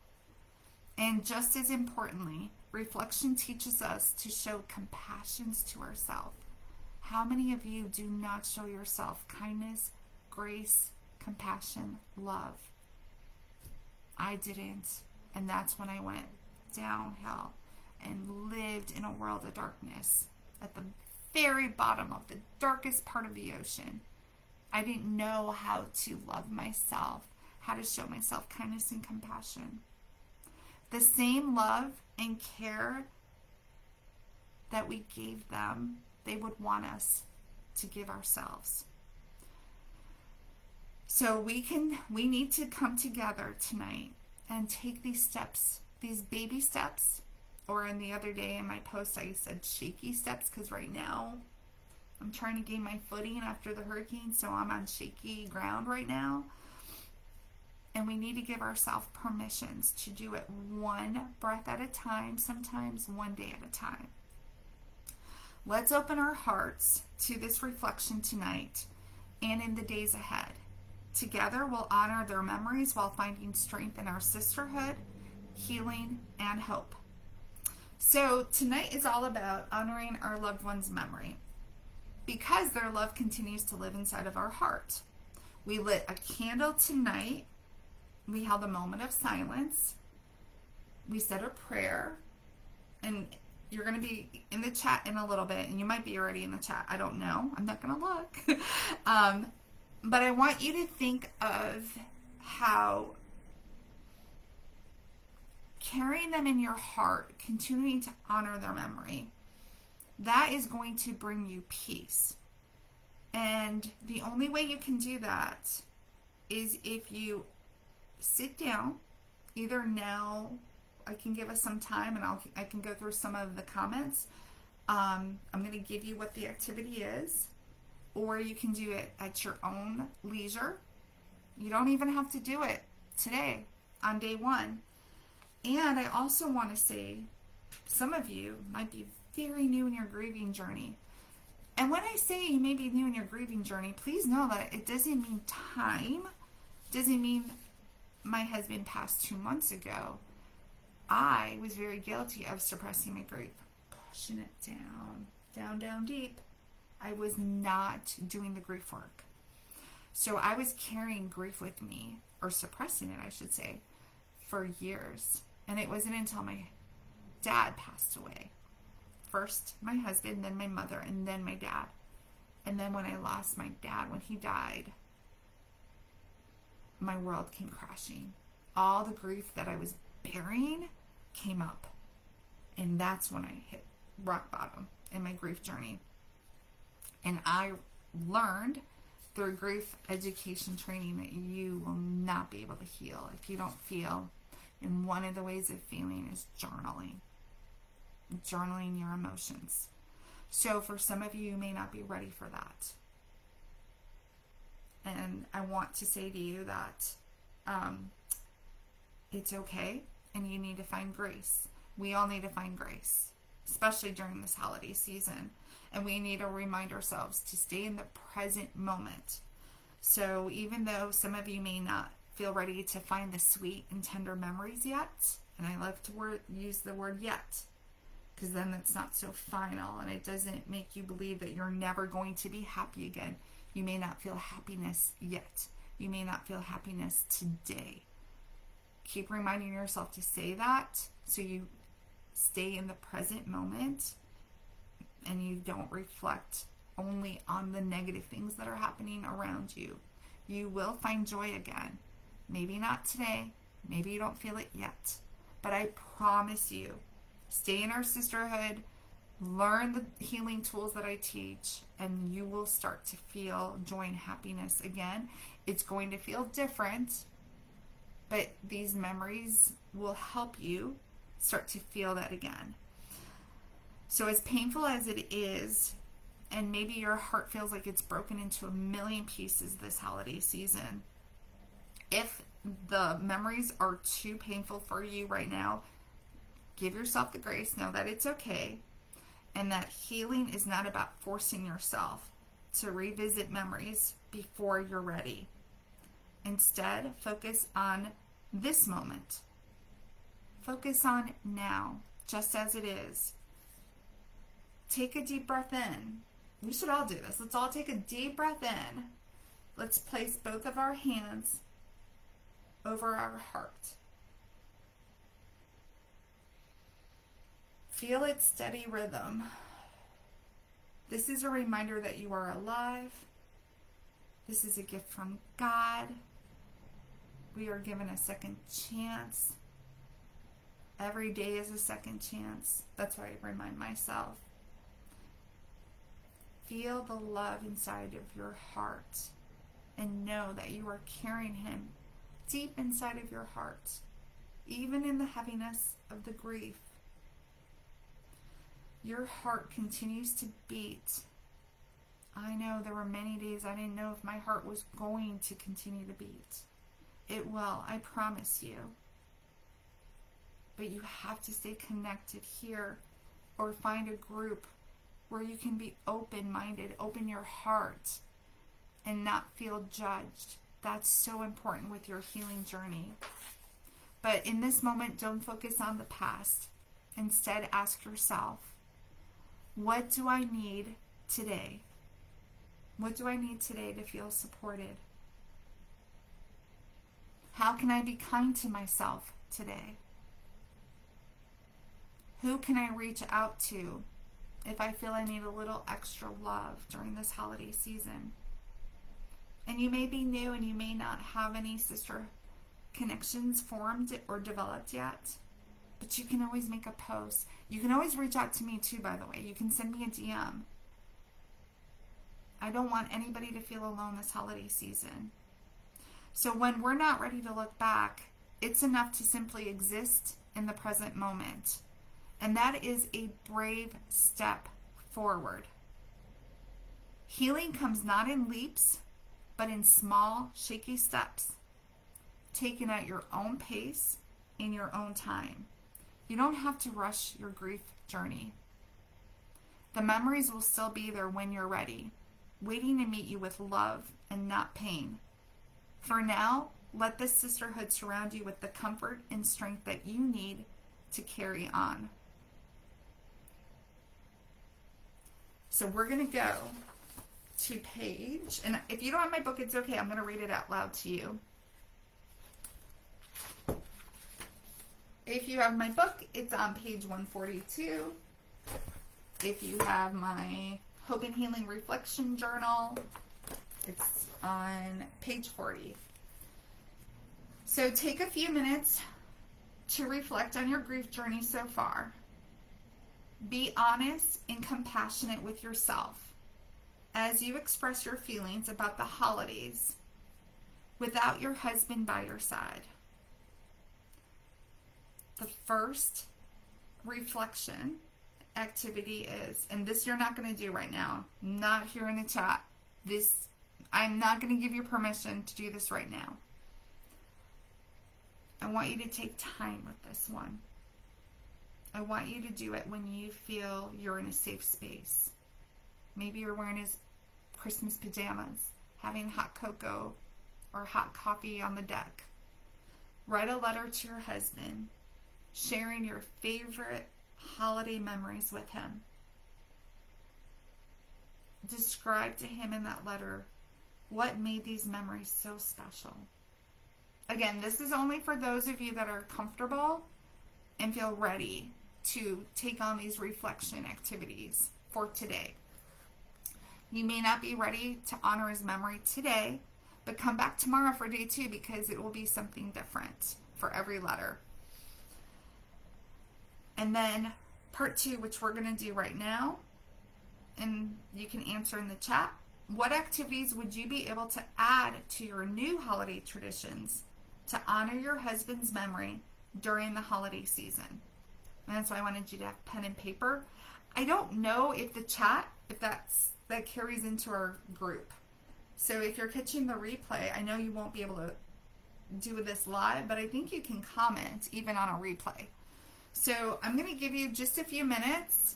And just as importantly, reflection teaches us to show compassion to ourselves. How many of you do not show yourself kindness, grace, compassion, love? I didn't. And that's when I went downhill and lived in a world of darkness at the very bottom of the darkest part of the ocean. I didn't know how to love myself, how to show myself kindness and compassion. The same love and care that we gave them, they would want us to give ourselves. So we need to come together tonight and take these steps, these baby steps, or in the other day in my post I said shaky steps, because right now I'm trying to gain my footing after the hurricane, so I'm on shaky ground right now. And we need to give ourselves permissions to do it one breath at a time, sometimes one day at a time. Let's open our hearts to this reflection tonight and in the days ahead. Together, we'll honor their memories while finding strength in our sisterhood, healing, and hope. So tonight is all about honoring our loved one's memory because their love continues to live inside of our heart. We lit a candle tonight. We held a moment of silence. We said a prayer. And you're going to be in the chat in a little bit, and you might be already in the chat. I don't know. I'm not going to look. But I want you to think of how carrying them in your heart, continuing to honor their memory, that is going to bring you peace. And the only way you can do that is if you sit down, either now, I can give us some time and I can go through some of the comments. I'm going to give you what the activity is, or you can do it at your own leisure. You don't even have to do it today on day one. And I also want to say, some of you might be very new in your grieving journey. And when I say you may be new in your grieving journey, please know that it doesn't mean time. It doesn't mean my husband passed 2 months ago. I was very guilty of suppressing my grief, pushing it down deep. I was not doing the grief work. So I was carrying grief with me, or suppressing it, I should say, for years. And it wasn't until my dad passed away. First my husband, then my mother, and then my dad. And then when I lost my dad, when he died, my world came crashing. All the grief that I was bearing came up. And that's when I hit rock bottom in my grief journey. And I learned through grief education training that you will not be able to heal if you don't feel. And one of the ways of feeling is journaling your emotions. So for some of you, you may not be ready for that. And I want to say to you that it's okay, and you need to find grace. We all need to find grace, especially during this holiday season. And we need to remind ourselves to stay in the present moment. So even though some of you may not feel ready to find the sweet and tender memories yet, and I love to use the word yet, because then it's not so final and it doesn't make you believe that you're never going to be happy again. You may not feel happiness yet. You may not feel happiness today. Keep reminding yourself to say that so you stay in the present moment and you don't reflect only on the negative things that are happening around you. You will find joy again. Maybe not today. Maybe you don't feel it yet. But I promise you, stay in our sisterhood, learn the healing tools that I teach, and you will start to feel joy and happiness again. It's going to feel different, but these memories will help you start to feel that again. So as painful as it is, and maybe your heart feels like it's broken into a million pieces this holiday season, if the memories are too painful for you right now, give yourself the grace. Know that it's okay. And that healing is not about forcing yourself to revisit memories before you're ready. Instead, focus on this moment. Focus on now, just as it is. Take a deep breath in. We should all do this. Let's all take a deep breath in. Let's place both of our hands over our heart. Feel its steady rhythm. This is a reminder that you are alive. This is a gift from God. We are given a second chance. Every day is a second chance. That's why I remind myself. Feel the love inside of your heart and know that you are carrying Him deep inside of your heart, even in the heaviness of the grief. Your heart continues to beat I know there were many days I didn't know if my heart was going to continue to beat. It will, I promise you. But you have to stay connected here or find a group where you can be open-minded, open your heart, and not feel judged. That's so important with your healing journey. But in this moment, don't focus on the past. Instead, ask yourself, what do I need today? What do I need today to feel supported? How can I be kind to myself today? Who can I reach out to if I feel I need a little extra love during this holiday season? And you may be new and you may not have any sister connections formed or developed yet, but you can always make a post. You can always reach out to me too, by the way. You can send me a DM. I don't want anybody to feel alone this holiday season. So when we're not ready to look back, it's enough to simply exist in the present moment. And that is a brave step forward. Healing comes not in leaps, but in small, shaky steps, taken at your own pace, in your own time. You don't have to rush your grief journey. The memories will still be there when you're ready, waiting to meet you with love and not pain. For now, let this sisterhood surround you with the comfort and strength that you need to carry on. So we're going to go to page, and if you don't have my book, it's okay. I'm going to read it out loud to you. If you have my book, it's on page 142. If you have my Hope and Healing Reflection Journal, it's on page 40. So take a few minutes to reflect on your grief journey so far. Be honest and compassionate with yourself as you express your feelings about the holidays without your husband by your side. The first reflection activity is, and this you're not going to do right now, not here in the chat. I'm not going to give you permission to do this right now. I want you to take time with this one. I want you to do it when you feel you're in a safe space. Maybe you're wearing his Christmas pajamas, having hot cocoa or hot coffee on the deck. Write a letter to your husband, sharing your favorite holiday memories with him. Describe to him in that letter what made these memories so special. Again, this is only for those of you that are comfortable and feel ready to take on these reflection activities for today. You may not be ready to honor his memory today, but come back tomorrow for day 2 because it will be something different for every letter. And then part 2, which we're going to do right now, and you can answer in the chat, what activities would you be able to add to your new holiday traditions to honor your husband's memory during the holiday season? And that's why I wanted you to have pen and paper. I don't know if the chat, if that carries into our group. So if you're catching the replay, I know you won't be able to do this live, but I think you can comment even on a replay. So I'm going to give you just a few minutes,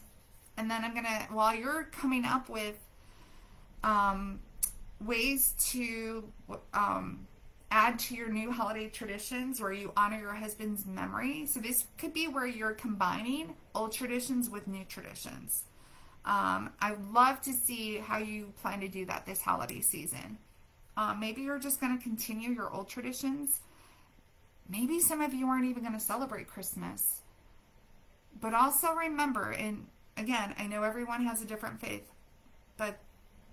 and then I'm going to, while you're coming up with ways to add to your new holiday traditions where you honor your husband's memory. So this could be where you're combining old traditions with new traditions. I'd love to see how you plan to do that this holiday season. Maybe you're just going to continue your old traditions. Maybe some of you aren't even going to celebrate Christmas. But also remember, and again, I know everyone has a different faith, but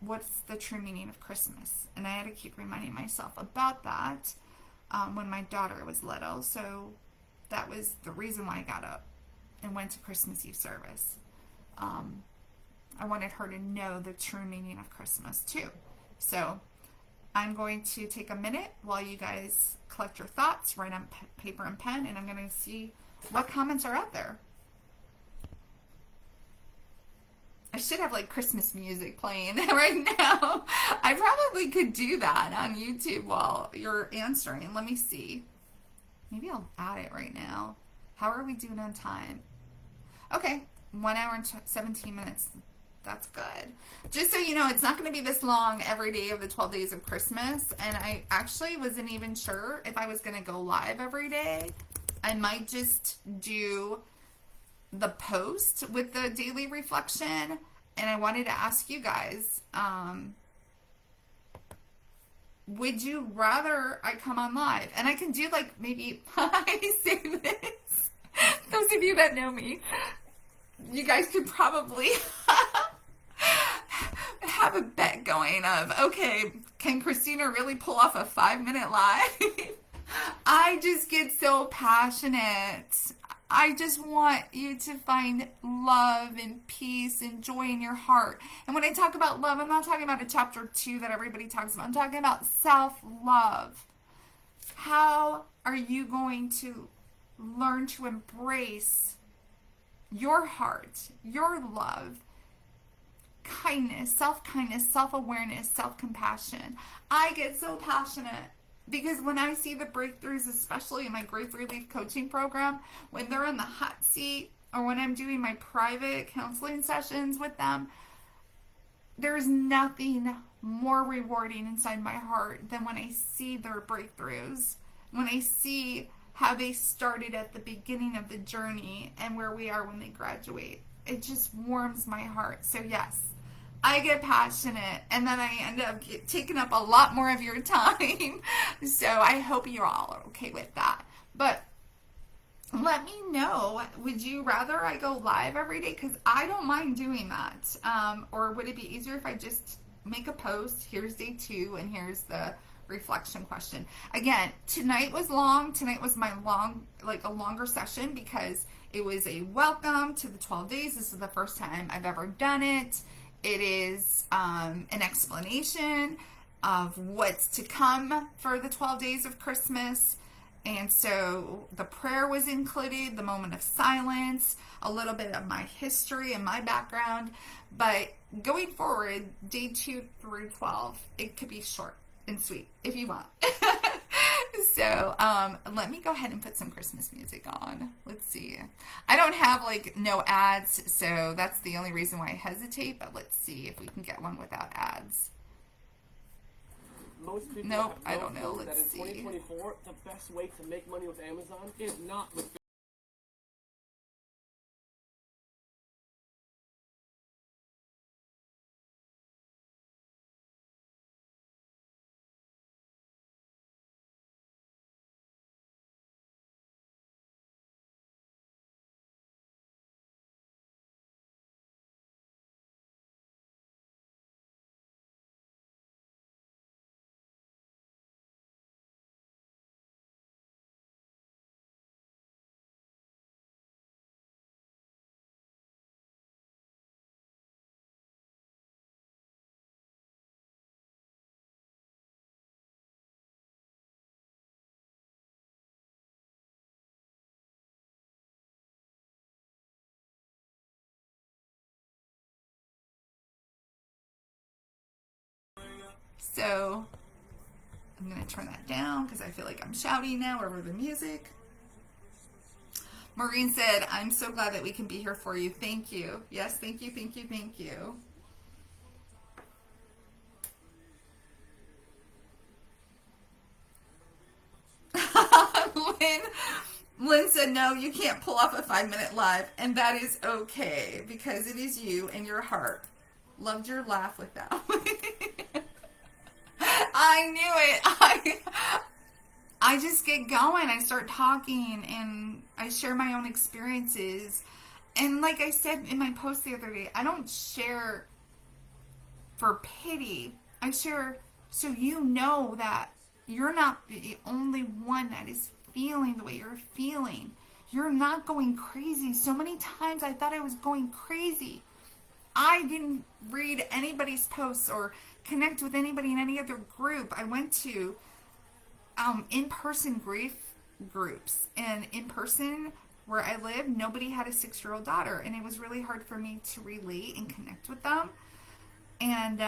what's the true meaning of Christmas? And I had to keep reminding myself about that when my daughter was little. So that was the reason why I got up and went to Christmas Eve service. I wanted her to know the true meaning of Christmas too. So I'm going to take a minute while you guys collect your thoughts, write on paper and pen, and I'm going to see what comments are out there. I should have like Christmas music playing right now. I probably could do that on YouTube while you're answering. Let me see. Maybe I'll add it right now. How are we doing on time? Okay, 1 hour and 17 minutes. That's good. Just so you know, it's not going to be this long every day of the 12 days of Christmas. And I actually wasn't even sure if I was going to go live every day. I might just do the post with the daily reflection. And I wanted to ask you guys, would you rather I come on live? And I can do like maybe, I say this, those of you that know me, you guys could probably have a bet going of, okay, can Christina really pull off a 5-minute live? I just get so passionate. I just want you to find love and peace and joy in your heart. And when I talk about love, I'm not talking about a chapter 2 that everybody talks about. I'm talking about self-love. How are you going to learn to embrace your heart, your love, kindness, self-awareness, self-compassion? I get so passionate because when I see the breakthroughs, especially in my Grief Relief coaching program, when they're in the hot seat or when I'm doing my private counseling sessions with them, there's nothing more rewarding inside my heart than when I see their breakthroughs, when I see how they started at the beginning of the journey and where we are when they graduate. It just warms my heart. So yes, I get passionate and then I end up taking up a lot more of your time. So I hope you all are okay with that. But let me know, would you rather I go live every day? Because I don't mind doing that. Or would it be easier if I just make a post, here's day 2 and here's the reflection question. Again, tonight was long. Tonight was my a longer session because it was a welcome to the 12 days. This is the first time I've ever done it. It is an explanation of what's to come for the 12 days of Christmas. And so the prayer was included, the moment of silence, a little bit of my history and my background. But going forward, day 2 through 12, it could be short and sweet if you want. So let me go ahead and put some Christmas music on. Let's see. I don't have like no ads, so that's the only reason why I hesitate, but let's see if we can get one without ads. Most people nope, have I don't know. Let's that in 2024, the best way to make money with Amazon is not with So I'm going to turn that down because I feel like I'm shouting now over the music. Maureen said, I'm so glad that we can be here for you. Thank you. Yes, thank you, thank you, thank you. Lynn said, no, you can't pull off a 5-minute live. And that is okay because it is you and your heart. Loved your laugh with that. I knew it. I just get going. I start talking and I share my own experiences. And like I said in my post the other day, I don't share for pity. I share so you know that you're not the only one that is feeling the way you're feeling. You're not going crazy. So many times I thought I was going crazy. I didn't read anybody's posts or connect with anybody in any other group. I went to in-person grief groups, and in person where I live, nobody had a 6-year-old daughter, and it was really hard for me to relate and connect with them. And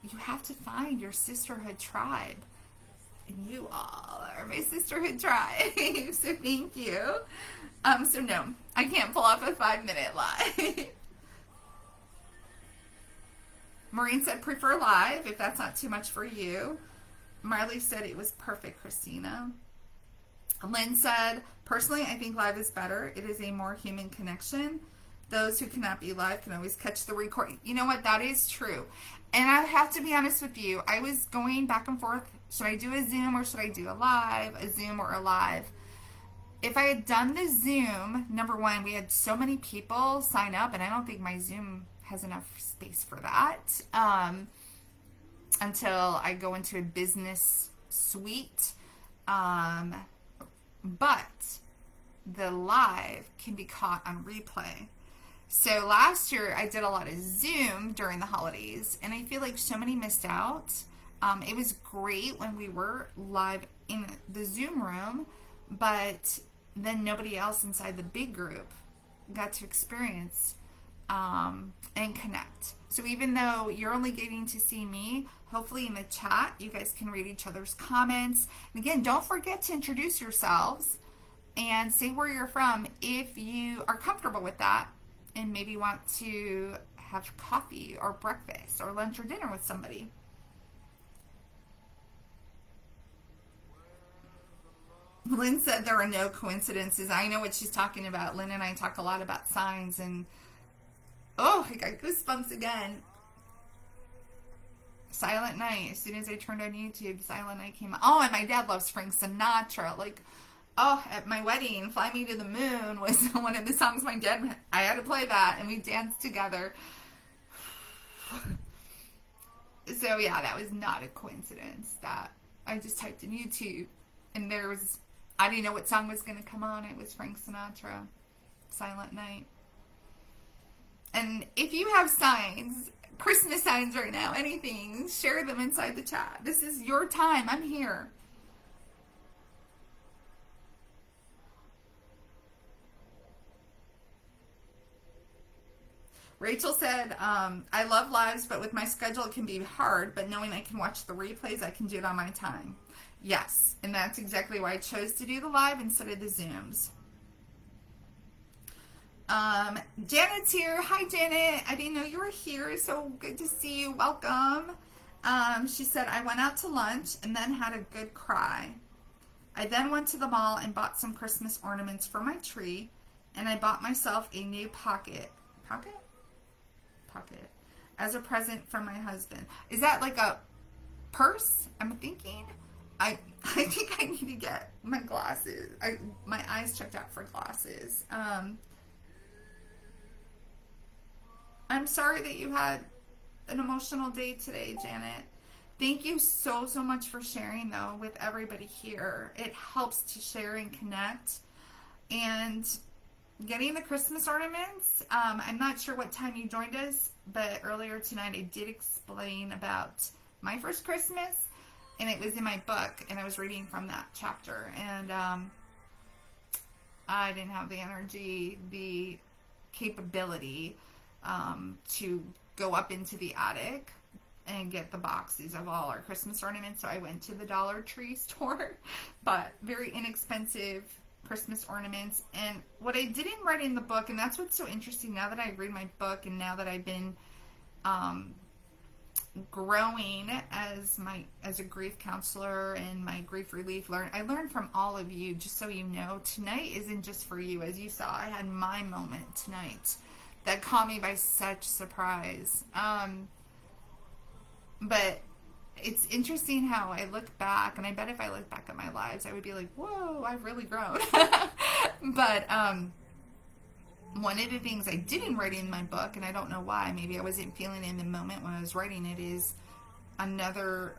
you have to find your sisterhood tribe. And you all are my sisterhood tribe. So thank you. So no, I can't pull off a 5-minute live. Maureen said prefer live if that's not too much for you. Marley said it was perfect, Christina. Lynn said, personally, I think live is better. It is a more human connection. Those who cannot be live can always catch the recording. You know what? That is true. And I have to be honest with you. I was going back and forth. Should I do a Zoom or should I do a live? A Zoom or a live? If I had done the Zoom, number one, we had so many people sign up, and I don't think my Zoom has enough space for that until I go into a business suite. But the live can be caught on replay. So last year I did a lot of Zoom during the holidays, and I feel like so many missed out. It was great when we were live in the Zoom room, but then nobody else inside the big group got to experience and connect. So even though you're only getting to see me, hopefully in the chat you guys can read each other's comments. And again, don't forget to introduce yourselves and say where you're from if you are comfortable with that and maybe want to have coffee or breakfast or lunch or dinner with somebody. Lynn said there are no coincidences. I know what she's talking about. Lynn and I talk a lot about signs, and oh, I got goosebumps again. Silent Night. As soon as I turned on YouTube, Silent Night came on. Oh, and my dad loves Frank Sinatra. Like, oh, at my wedding, Fly Me to the Moon was one of the songs my dad, I had to play that, and we danced together. So yeah, that was not a coincidence that I just typed in YouTube, and there was, I didn't know what song was going to come on. It was Frank Sinatra, Silent Night. And if you have signs, Christmas signs right now, anything, share them inside the chat. This is your time. I'm here. Rachel said, I love lives, but with my schedule it can be hard, but knowing I can watch the replays, I can do it on my time. Yes, and that's exactly why I chose to do the live instead of the Zooms. Janet's here. Hi, Janet. I didn't know you were here. So good to see you. Welcome. She said, I went out to lunch and then had a good cry. I then went to the mall and bought some Christmas ornaments for my tree, and I bought myself a new pocket as a present from my husband. Is that like a purse? I'm thinking. I think I need to get my glasses. My eyes checked out for glasses. I'm sorry that you had an emotional day today, Janet. Thank you so much for sharing, though, with everybody here. It helps to share and connect. And getting the Christmas ornaments, I'm not sure what time you joined us, but earlier tonight I did explain about my first Christmas, and it was in my book, and I was reading from that chapter. And I didn't have the energy, the capability to go up into the attic and get the boxes of all our Christmas ornaments. So I went to the Dollar Tree store, but very inexpensive Christmas ornaments. And what I didn't write in the book, and that's what's so interesting now that I read my book and now that I've been growing as a grief counselor and my grief relief I learned from all of you. Just so you know, tonight isn't just for you. As you saw, I had my moment tonight that caught me by such surprise. But it's interesting how I look back, and I bet if I look back at my lives, I would be like, whoa, I've really grown. But one of the things I didn't write in my book, and I don't know why, maybe I wasn't feeling it in the moment when I was writing it, is another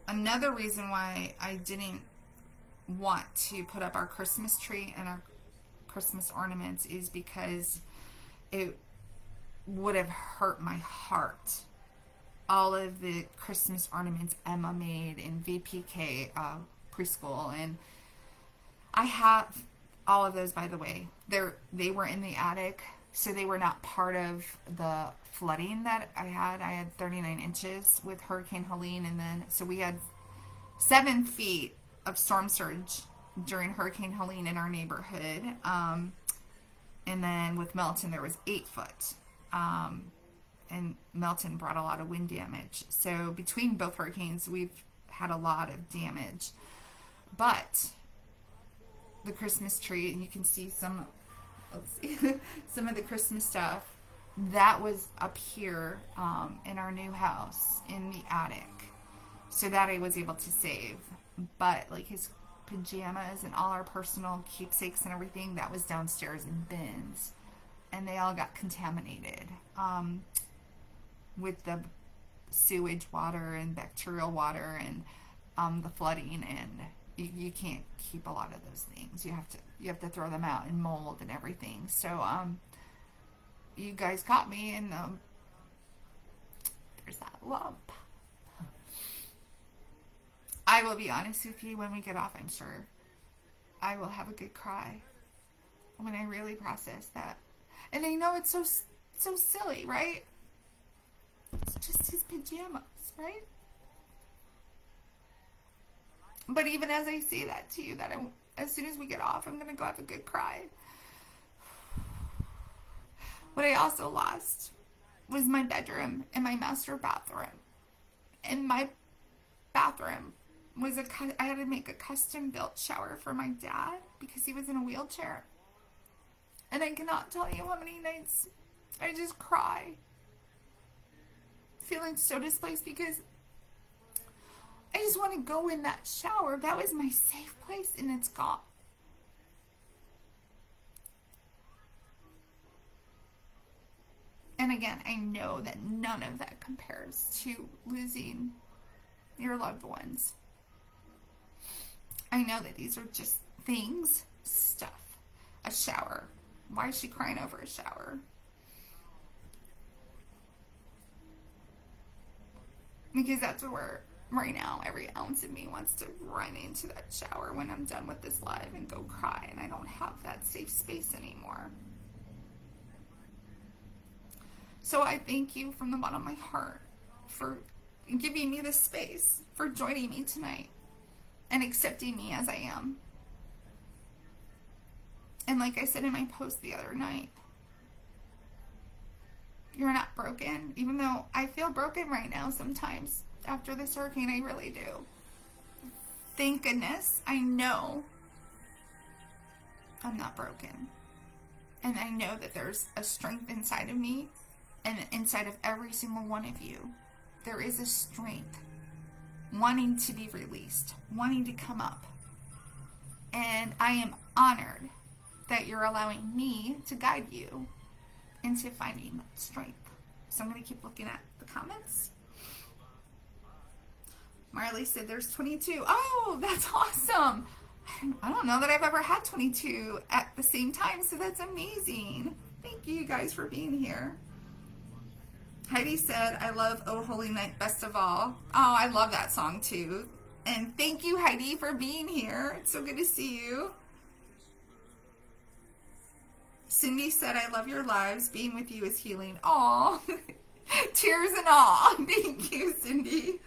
reason why I didn't want to put up our Christmas tree and our Christmas ornaments is because it would have hurt my heart. All of the Christmas ornaments Emma made in VPK preschool, and I have all of those, by the way, they were in the attic, so they were not part of the flooding that I had. I had 39 inches with Hurricane Helene, and then so we had 7 feet of storm surge during Hurricane Helene in our neighborhood. And then with Milton, there was 8 foot. And Milton brought a lot of wind damage. So between both hurricanes, we've had a lot of damage. But the Christmas tree, and you can see some of the Christmas stuff, that was up here in our new house in the attic. So that I was able to save. But like his pajamas and all our personal keepsakes and everything, that was downstairs in bins, and they all got contaminated with the sewage water and bacterial water and the flooding, and you can't keep a lot of those things. You have to throw them out, and mold and everything. So you guys caught me in there's that lump. I will be honest with you, when we get off, I'm sure I will have a good cry when I really process that. And I know it's so silly, right? It's just his pajamas, right? But even as I say that to you, as soon as we get off, I'm going to go have a good cry. What I also lost was my bedroom and my master bathroom. And my bathroom I had to make a custom built shower for my dad because he was in a wheelchair. And I cannot tell you how many nights I just cry, feeling so displaced because I just want to go in that shower. That was my safe place, and it's gone. And again, I know that none of that compares to losing your loved ones. I know that these are just things, stuff. A shower. Why is she crying over a shower? Because that's where, right now, every ounce of me wants to run into that shower when I'm done with this live and go cry, and I don't have that safe space anymore. So I thank you from the bottom of my heart for giving me this space, for joining me tonight, and accepting me as I am. And like I said in my post the other night, you're not broken, even though I feel broken right now sometimes after this hurricane. I really do. Thank goodness I know I'm not broken. And I know that there's a strength inside of me and inside of every single one of you. There is a strength wanting to be released, wanting to come up. And I am honored that you're allowing me to guide you into finding strength. So I'm going to keep looking at the comments. Marley said there's 22. Oh, that's awesome. I don't know that I've ever had 22 at the same time, so that's amazing. Thank you guys for being here. Heidi said, I love Oh Holy Night best of all. Oh, I love that song too. And thank you, Heidi, for being here. It's so good to see you. Cindy said, I love your lives. Being with you is healing. Aw, tears and all. Thank you, Cindy.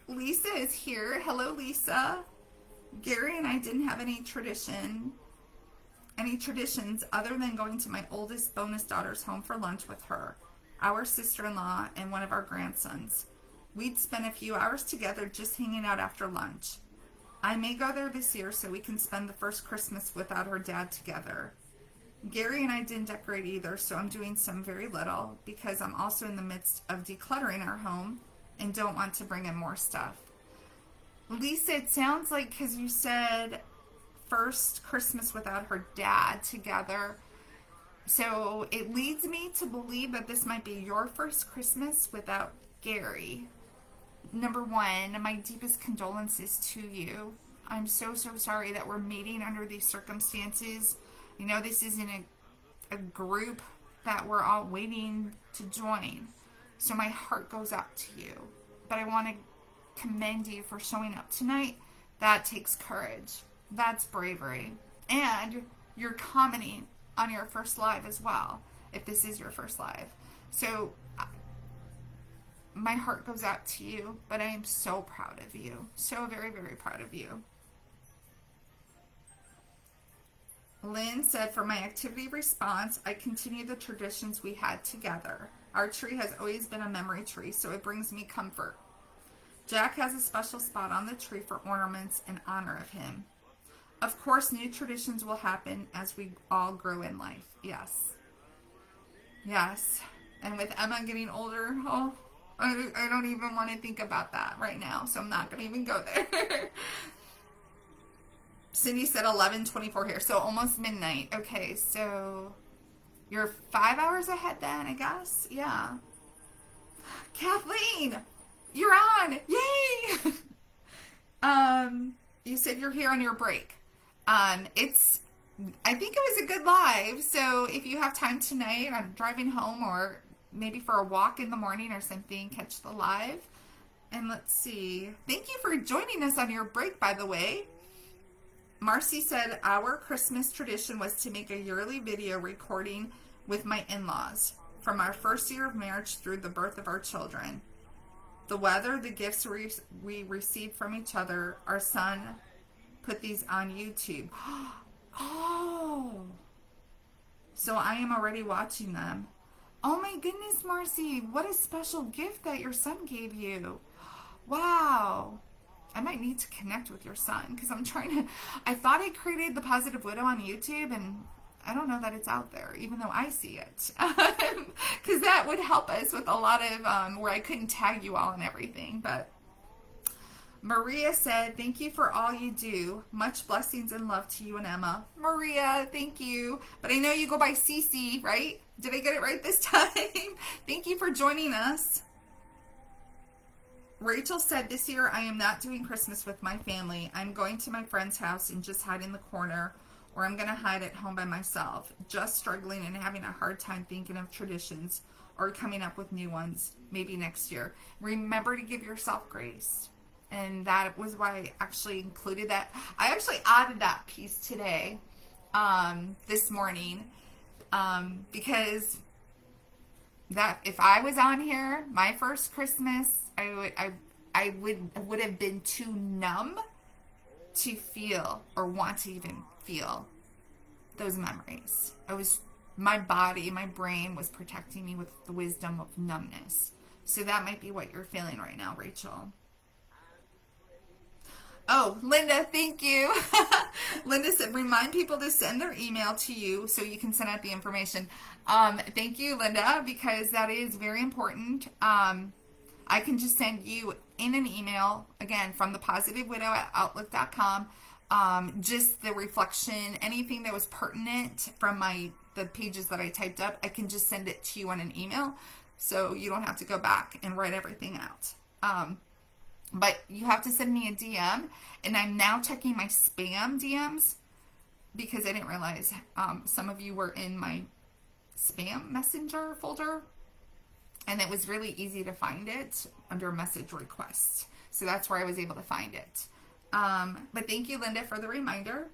Lisa is here. Hello, Lisa. Gary and I didn't have any traditions other than going to my oldest bonus daughter's home for lunch with her, our sister-in-law, and one of our grandsons. We'd spend a few hours together just hanging out after lunch. I may go there this year so we can spend the first Christmas without her dad together. Gary and I didn't decorate either, so I'm doing some very little because I'm also in the midst of decluttering our home and don't want to bring in more stuff. Lisa, it sounds like, because you said first Christmas without her dad together, so it leads me to believe that this might be your first Christmas without Gary. Number one, my deepest condolences to you. I'm so sorry that we're meeting under these circumstances. You know, this isn't a group that we're all waiting to join. So my heart goes out to you. But I want to commend you for showing up tonight. That takes courage. That's bravery. And you're commenting on your first live as well, if this is your first live. So my heart goes out to you, but I am so proud of you. So very, very proud of you. Lynn said, for my activity response, I continue the traditions we had together. Our tree has always been a memory tree, so it brings me comfort. Jack has a special spot on the tree for ornaments in honor of him. Of course, new traditions will happen as we all grow in life. Yes. Yes. And with Emma getting older, oh, I don't even want to think about that right now, so I'm not going to even go there. Cindy said 11:24 here, so almost midnight. Okay, so you're 5 hours ahead then, I guess? Yeah. Kathleen, you're on. Yay! You said you're here on your break. I think it was a good live, so if you have time tonight, I'm driving home or maybe for a walk in the morning or something, catch the live. And let's see. Thank you for joining us on your break, by the way. Marcy said, our Christmas tradition was to make a yearly video recording with my in-laws from our first year of marriage through the birth of our children. The weather, the gifts we received from each other, our son put these on YouTube. Oh, so I am already watching them. Oh my goodness, Marcy, what a special gift that your son gave you. Wow. I might need to connect with your son because I thought I created the Positive Widow on YouTube and I don't know that it's out there, even though I see it. Because that would help us with a lot of, where I couldn't tag you all and everything. But Maria said, thank you for all you do. Much blessings and love to you and Emma. Maria, thank you. But I know you go by Cece, right? Did I get it right this time? Thank you for joining us. Rachel said, this year I am not doing Christmas with my family. I'm going to my friend's house and just hide in the corner, or I'm going to hide at home by myself, just struggling and having a hard time thinking of traditions or coming up with new ones, maybe next year. Remember to give yourself grace. And that was why I actually included that. I actually added that piece today, this morning, because that if I was on here, my first Christmas, I would have been too numb to feel or want to even feel those memories. My body, my brain was protecting me with the wisdom of numbness. So that might be what you're feeling right now, Rachel. Oh, Linda, thank you. Linda said, remind people to send their email to you so you can send out the information. Thank you, Linda, because that is very important. I can just send you in an email, again, from thepositivewidow@outlook.com, just the reflection, anything that was pertinent from the pages that I typed up, I can just send it to you on an email, so you don't have to go back and write everything out. But you have to send me a DM, and I'm now checking my spam DMs because I didn't realize some of you were in my spam messenger folder, and it was really easy to find it under message requests. So that's where I was able to find it. But thank you, Linda, for the reminder.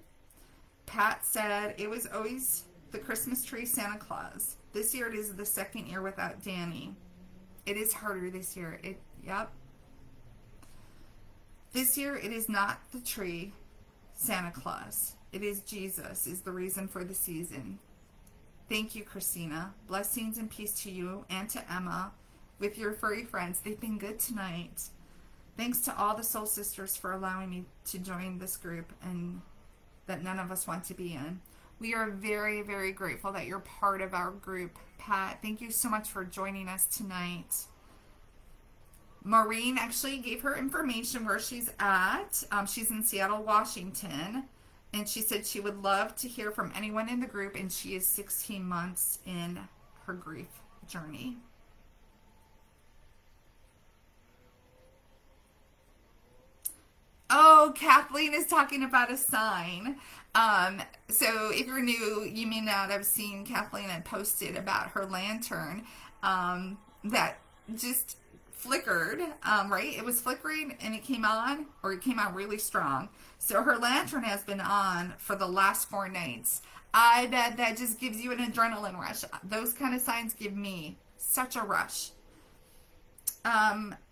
Pat said, it was always the Christmas tree Santa Claus. This year it is the second year without Danny. It is harder this year. Yep. This year it is not the tree Santa Claus. It is Jesus is the reason for the season. Thank you, Christina. Blessings and peace to you and to Emma with your furry friends. They've been good tonight. Thanks to all the soul sisters for allowing me to join this group and that none of us want to be in. We are very, very grateful that you're part of our group. Pat, thank you so much for joining us tonight. Maureen actually gave her information where she's at. She's in Seattle, Washington. And she said she would love to hear from anyone in the group, and she is 16 months in her grief journey. Oh, Kathleen is talking about a sign. So if you're new, you may not have seen Kathleen had posted about her lantern that just flickered, right? It was flickering and it came on, or it came on really strong. So her lantern has been on for the last 4 nights. I bet that just gives you an adrenaline rush. Those kind of signs give me such a rush.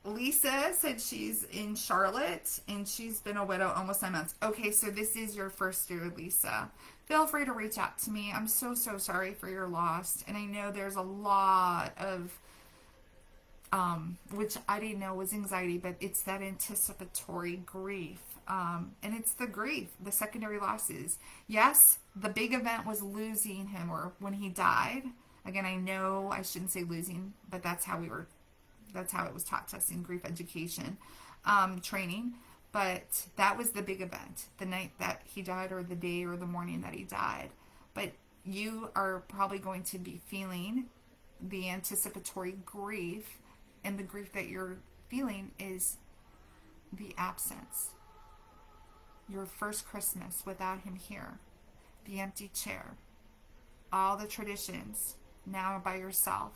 Lisa said she's in Charlotte and she's been a widow almost 9 months. Okay, so this is your first year, Lisa. Feel free to reach out to me. I'm so sorry for your loss. And I know there's a lot of, which I didn't know was anxiety, but it's that anticipatory grief. And it's the grief, the secondary losses. Yes, the big event was losing him or when he died. Again, I know I shouldn't say losing, but that's how it was taught to us in grief education training. But that was the big event, the night that he died or the day or the morning that he died. But you are probably going to be feeling the anticipatory grief, and the grief that you're feeling is the absence. Your first Christmas without him here, the empty chair, all the traditions, now by yourself.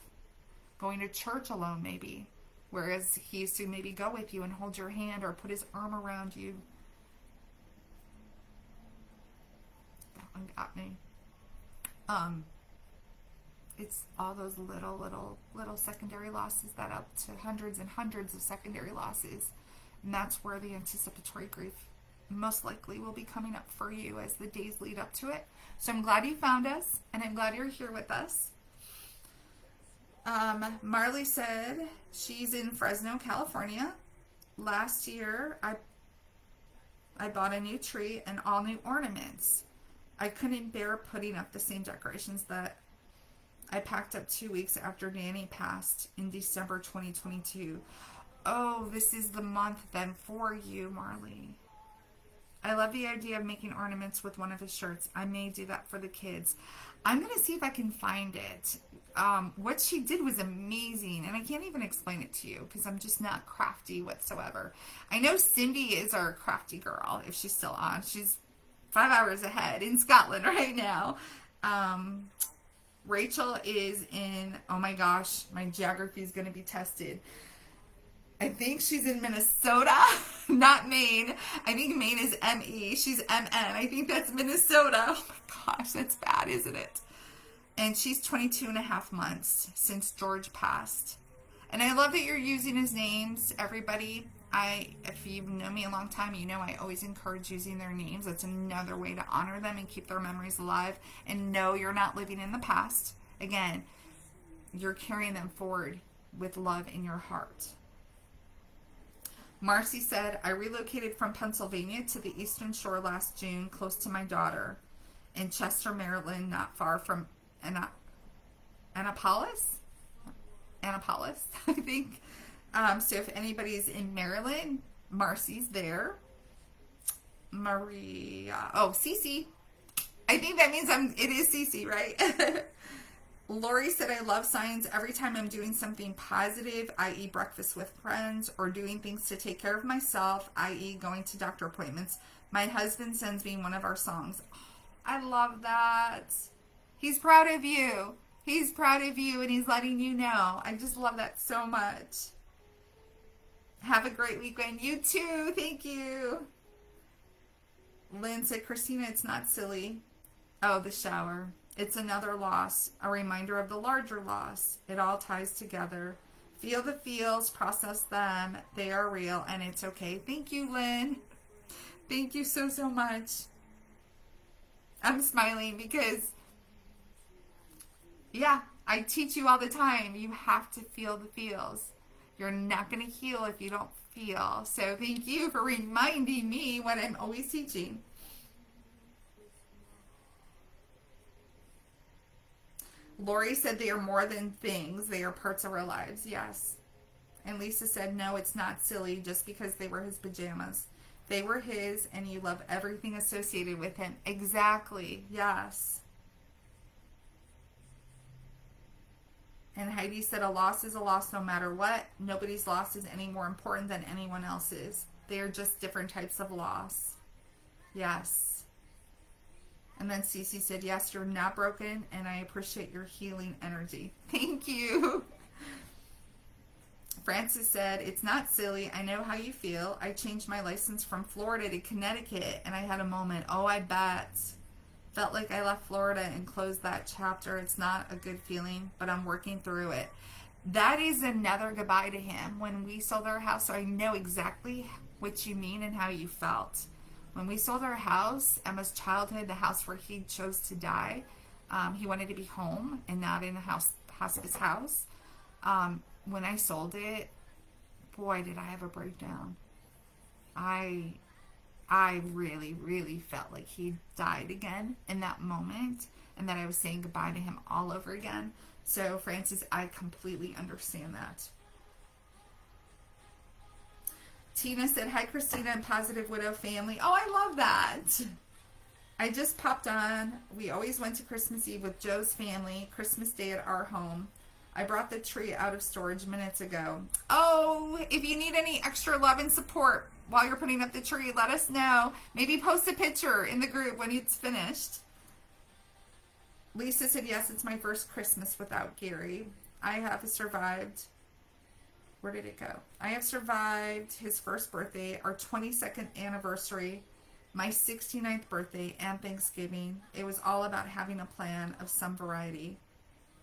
Going to church alone, maybe. Whereas he used to maybe go with you and hold your hand or put his arm around you. That one got me. It's all those little secondary losses that up to hundreds and hundreds of secondary losses. And that's where the anticipatory grief most likely will be coming up for you as the days lead up to it. So I'm glad you found us, and I'm glad you're here with us. Marley said she's in Fresno, California. Last year, I bought a new tree and all new ornaments. I couldn't bear putting up the same decorations that I packed up 2 weeks after Danny passed in December 2022. Oh, this is the month then for you, Marley. I love the idea of making ornaments with one of his shirts. I may do that for the kids. I'm going to see if I can find it. What she did was amazing, and I can't even explain it to you because I'm just not crafty whatsoever. I know Cindy is our crafty girl, if she's still on. She's 5 hours ahead in Scotland right now. Rachel is in, oh my gosh, my geography is going to be tested. I think she's in Minnesota, not Maine. I think Maine is M-E. She's M-N. I think that's Minnesota. Oh my gosh, that's bad, isn't it? And she's 22 and a half months since George passed. And I love that you're using his names, everybody. If you've known me a long time, you know I always encourage using their names. That's another way to honor them and keep their memories alive. And no, you're not living in the past. Again, you're carrying them forward with love in your heart. Marcy said, I relocated from Pennsylvania to the Eastern Shore last June, close to my daughter, in Chester, Maryland, not far from Annapolis, I think. So if anybody's in Maryland, Marcy's there. Maria, Cece. I think that means it is Cece, right? Lori said, I love signs every time I'm doing something positive, i.e. breakfast with friends, or doing things to take care of myself, i.e. going to doctor appointments. My husband sends me one of our songs. Oh, I love that. He's proud of you. He's proud of you, and he's letting you know. I just love that so much. Have a great weekend. You too. Thank you. Lynn said, Christina, it's not silly. Oh, the shower. It's another loss, a reminder of the larger loss. It all ties together. Feel the feels, process them. They are real, and it's okay. Thank you, Lynn. Thank you so much. I'm smiling because, yeah, I teach you all the time. You have to feel the feels. You're not going to heal if you don't feel. So thank you for reminding me what I'm always teaching. Lori said they are more than things. They are parts of our lives. Yes. And Lisa said, no, it's not silly just because they were his pajamas. They were his, and you love everything associated with him. Exactly. Yes. And Heidi said, a loss is a loss no matter what. Nobody's loss is any more important than anyone else's. They are just different types of loss. Yes. And then Cece said, yes, you're not broken, and I appreciate your healing energy. Thank you. Francis said, it's not silly. I know how you feel. I changed my license from Florida to Connecticut, and I had a moment. Oh, I bet. Felt like I left Florida and closed that chapter. It's not a good feeling, but I'm working through it. That is another goodbye to him. When we sold our house, so I know exactly what you mean and how you felt. When we sold our house, Emma's childhood, the house where he chose to die, he wanted to be home and not in a hospice house. When I sold it, boy, did I have a breakdown. I really, really felt like he died again in that moment, and that I was saying goodbye to him all over again. So, Francis, I completely understand that. Tina said, hi, Christina and Positive Widow family. Oh, I love that. I just popped on. We always went to Christmas Eve with Joe's family, Christmas Day at our home. I brought the tree out of storage minutes ago. Oh, if you need any extra love and support while you're putting up the tree, let us know. Maybe post a picture in the group when it's finished. Lisa said, yes, it's my first Christmas without Gary. I have survived. Where did it go? I have survived his first birthday, our 22nd anniversary, my 69th birthday, and Thanksgiving. It was all about having a plan of some variety.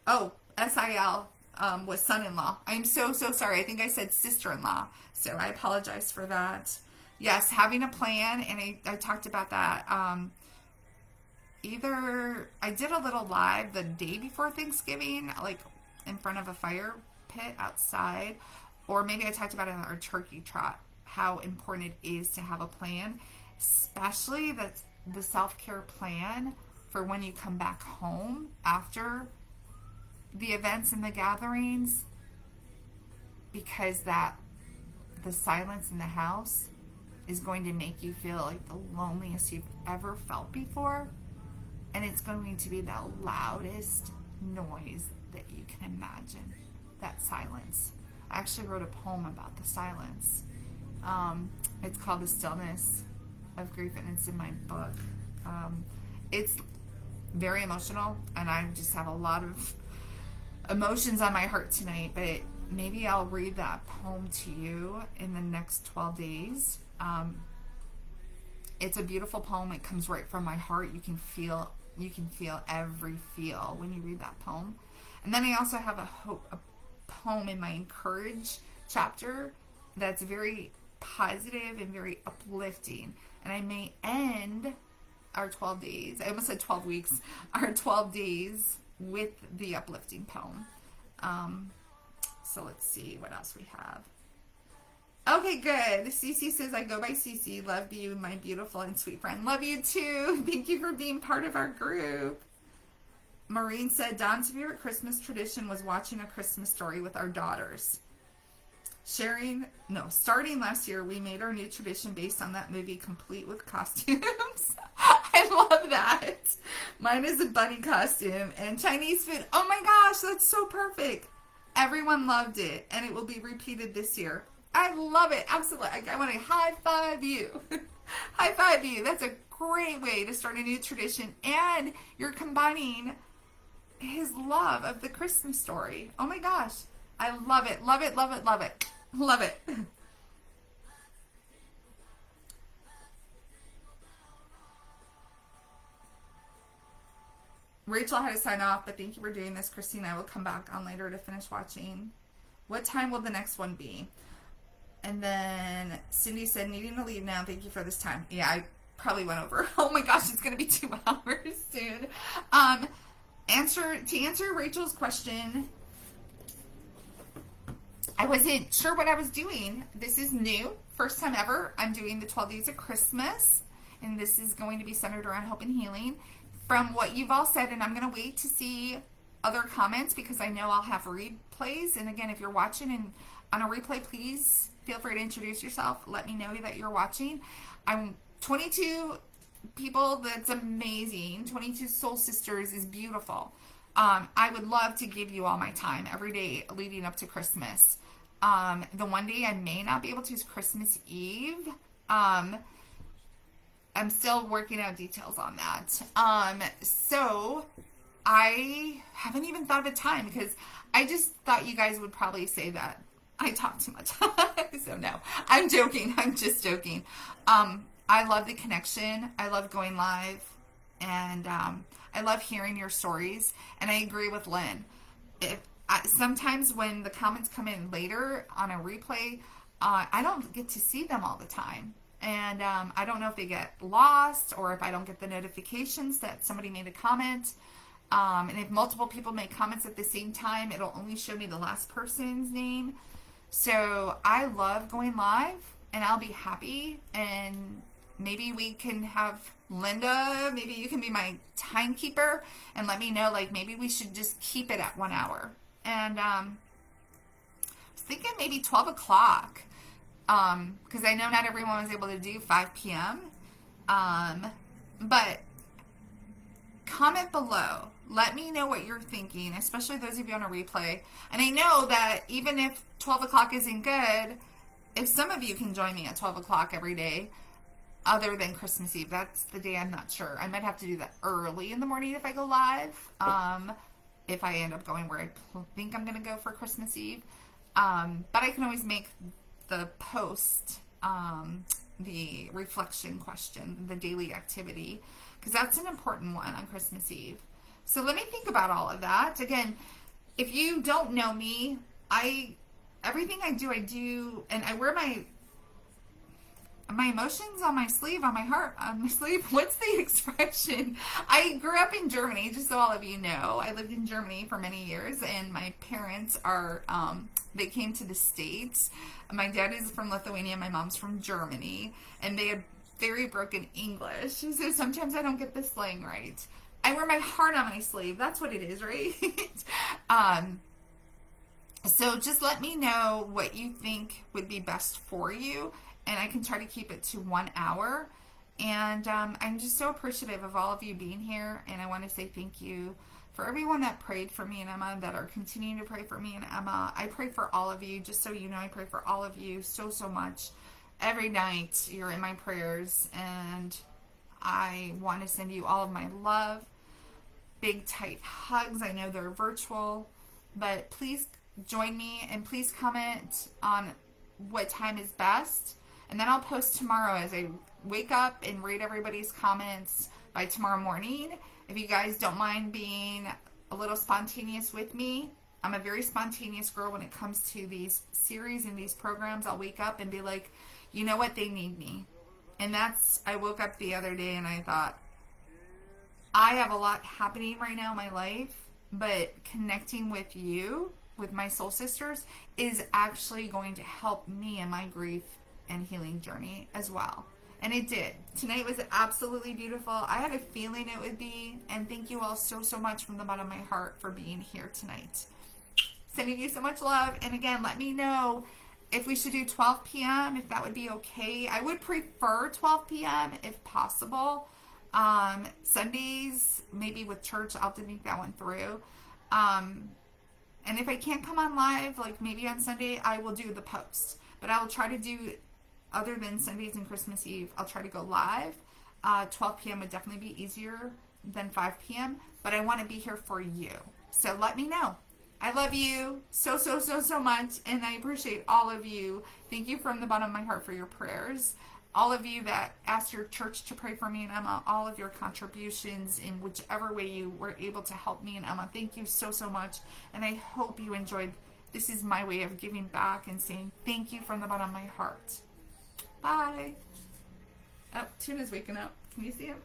Oh, SIL was son-in-law. I'm so sorry. I think I said sister-in-law. So I apologize for that. Yes, having a plan, and I talked about that. Either I did a little live the day before Thanksgiving, like in front of a fire pit outside, or maybe I talked about it in our turkey trot, how important it is to have a plan, especially the self-care plan for when you come back home after the events and the gatherings, because the silence in the house is going to make you feel like the loneliest you've ever felt before, and it's going to be the loudest noise that you can imagine, that silence. I actually wrote a poem about the silence. It's called The Stillness of Grief, and it's in my book. It's very emotional, and I just have a lot of emotions on my heart tonight, but maybe I'll read that poem to you in the next 12 days. It's a beautiful poem. It comes right from my heart. You can feel every feel when you read that poem. And then I also have a poem in my encourage chapter that's very positive and very uplifting. And I may end our 12 days, I almost said 12 weeks, our 12 days with the uplifting poem. So let's see what else we have. Okay, good. Cece says, I go by Cece. Love you, my beautiful and sweet friend. Love you too. Thank you for being part of our group. Maureen said, Don's favorite Christmas tradition was watching A Christmas Story with our daughters. Starting last year, we made our new tradition based on that movie, complete with costumes. I love that. Mine is a bunny costume and Chinese food. Oh my gosh, that's so perfect. Everyone loved it, and it will be repeated this year. I love it. Absolutely. I want to high five you. High five you. That's a great way to start a new tradition, and you're combining his love of the Christmas Story. Oh my gosh. I love it. Love it. Love it. Love it. Love it. Rachel had to sign off, but thank you for doing this, Christina. I will come back on later to finish watching. What time will the next one be? And then Cindy said, needing to leave now. Thank you for this time. Yeah, I probably went over. Oh my gosh, it's going to be 2 hours soon. To answer Rachel's question, I wasn't sure what I was doing. This is new. First time ever. I'm doing the 12 Days of Christmas, and this is going to be centered around hope and healing. From what you've all said, and I'm going to wait to see other comments because I know I'll have replays. And again, if you're watching and on a replay, please feel free to introduce yourself. Let me know that you're watching. I'm 22 people. That's amazing. 22 soul sisters is beautiful. I would love to give you all my time every day leading up to Christmas. The one day I may not be able to is Christmas Eve. I'm still working out details on that. So I haven't even thought of a time because I just thought you guys would probably say that I talk too much. So no, I'm joking. I'm just joking. I love the connection. I love going live, and I love hearing your stories. And I agree with Lynn. Sometimes when the comments come in later on a replay, I don't get to see them all the time. And I don't know if they get lost or if I don't get the notifications that somebody made a comment. And if multiple people make comments at the same time, it'll only show me the last person's name. So I love going live, and I'll be happy. And maybe we can have Linda, maybe you can be my timekeeper and let me know, like, maybe we should just keep it at 1 hour. And I was thinking maybe 12 o'clock, because I know not everyone was able to do 5 p.m. But comment below. Let me know what you're thinking, especially those of you on a replay. And I know that even if 12 o'clock isn't good, if some of you can join me at 12 o'clock every day, other than Christmas Eve, that's the day I'm not sure. I might have to do that early in the morning if I go live. If I end up going where I think I'm going to go for Christmas Eve. But I can always make the post, the reflection question, the daily activity, because that's an important one on Christmas Eve. So let me think about all of that. Again, if you don't know me, everything I do, and I wear my emotions on my sleeve, on my heart, on my sleeve. What's the expression? I grew up in Germany, just so all of you know. I lived in Germany for many years, and my parents are, they came to the States. My dad is from Lithuania, my mom's from Germany, and they had very broken English, so sometimes I don't get the slang right. I wear my heart on my sleeve. That's what it is, right? So just let me know what you think would be best for you, and I can try to keep it to 1 hour. And I'm just so appreciative of all of you being here, and I want to say thank you for everyone that prayed for me and Emma, that are continuing to pray for me and Emma. I pray for all of you, just so you know. I pray for all of you so much. Every night you're in my prayers, and I want to send you all of my love, big tight hugs. I know they're virtual, but please join me, and please comment on what time is best, and then I'll post tomorrow as I wake up and read everybody's comments by tomorrow morning. If you guys don't mind being a little spontaneous with me, I'm a very spontaneous girl when it comes to these series and these programs. I'll wake up and be like, you know what, they need me. And I woke up the other day and I thought, I have a lot happening right now in my life, but connecting with you, with my soul sisters, is actually going to help me in my grief and healing journey as well. And it did. Tonight was absolutely beautiful. I had a feeling it would be, and thank you all so much from the bottom of my heart for being here tonight. Sending you so much love, and again, let me know if we should do 12 p.m., if that would be okay. I would prefer 12 p.m. if possible. Sundays, maybe with church, I'll have to think that one through. And if I can't come on live, like maybe on Sunday, I will do the post. But I will try to do, other than Sundays and Christmas Eve, I'll try to go live. 12 p.m. would definitely be easier than 5 p.m. But I want to be here for you. So let me know. I love you so much, and I appreciate all of you. Thank you from the bottom of my heart for your prayers. All of you that asked your church to pray for me and Emma, all of your contributions in whichever way you were able to help me and Emma. Thank you so much, and I hope you enjoyed. This is my way of giving back and saying thank you from the bottom of my heart. Bye. Oh, Tuna's waking up. Can you see him?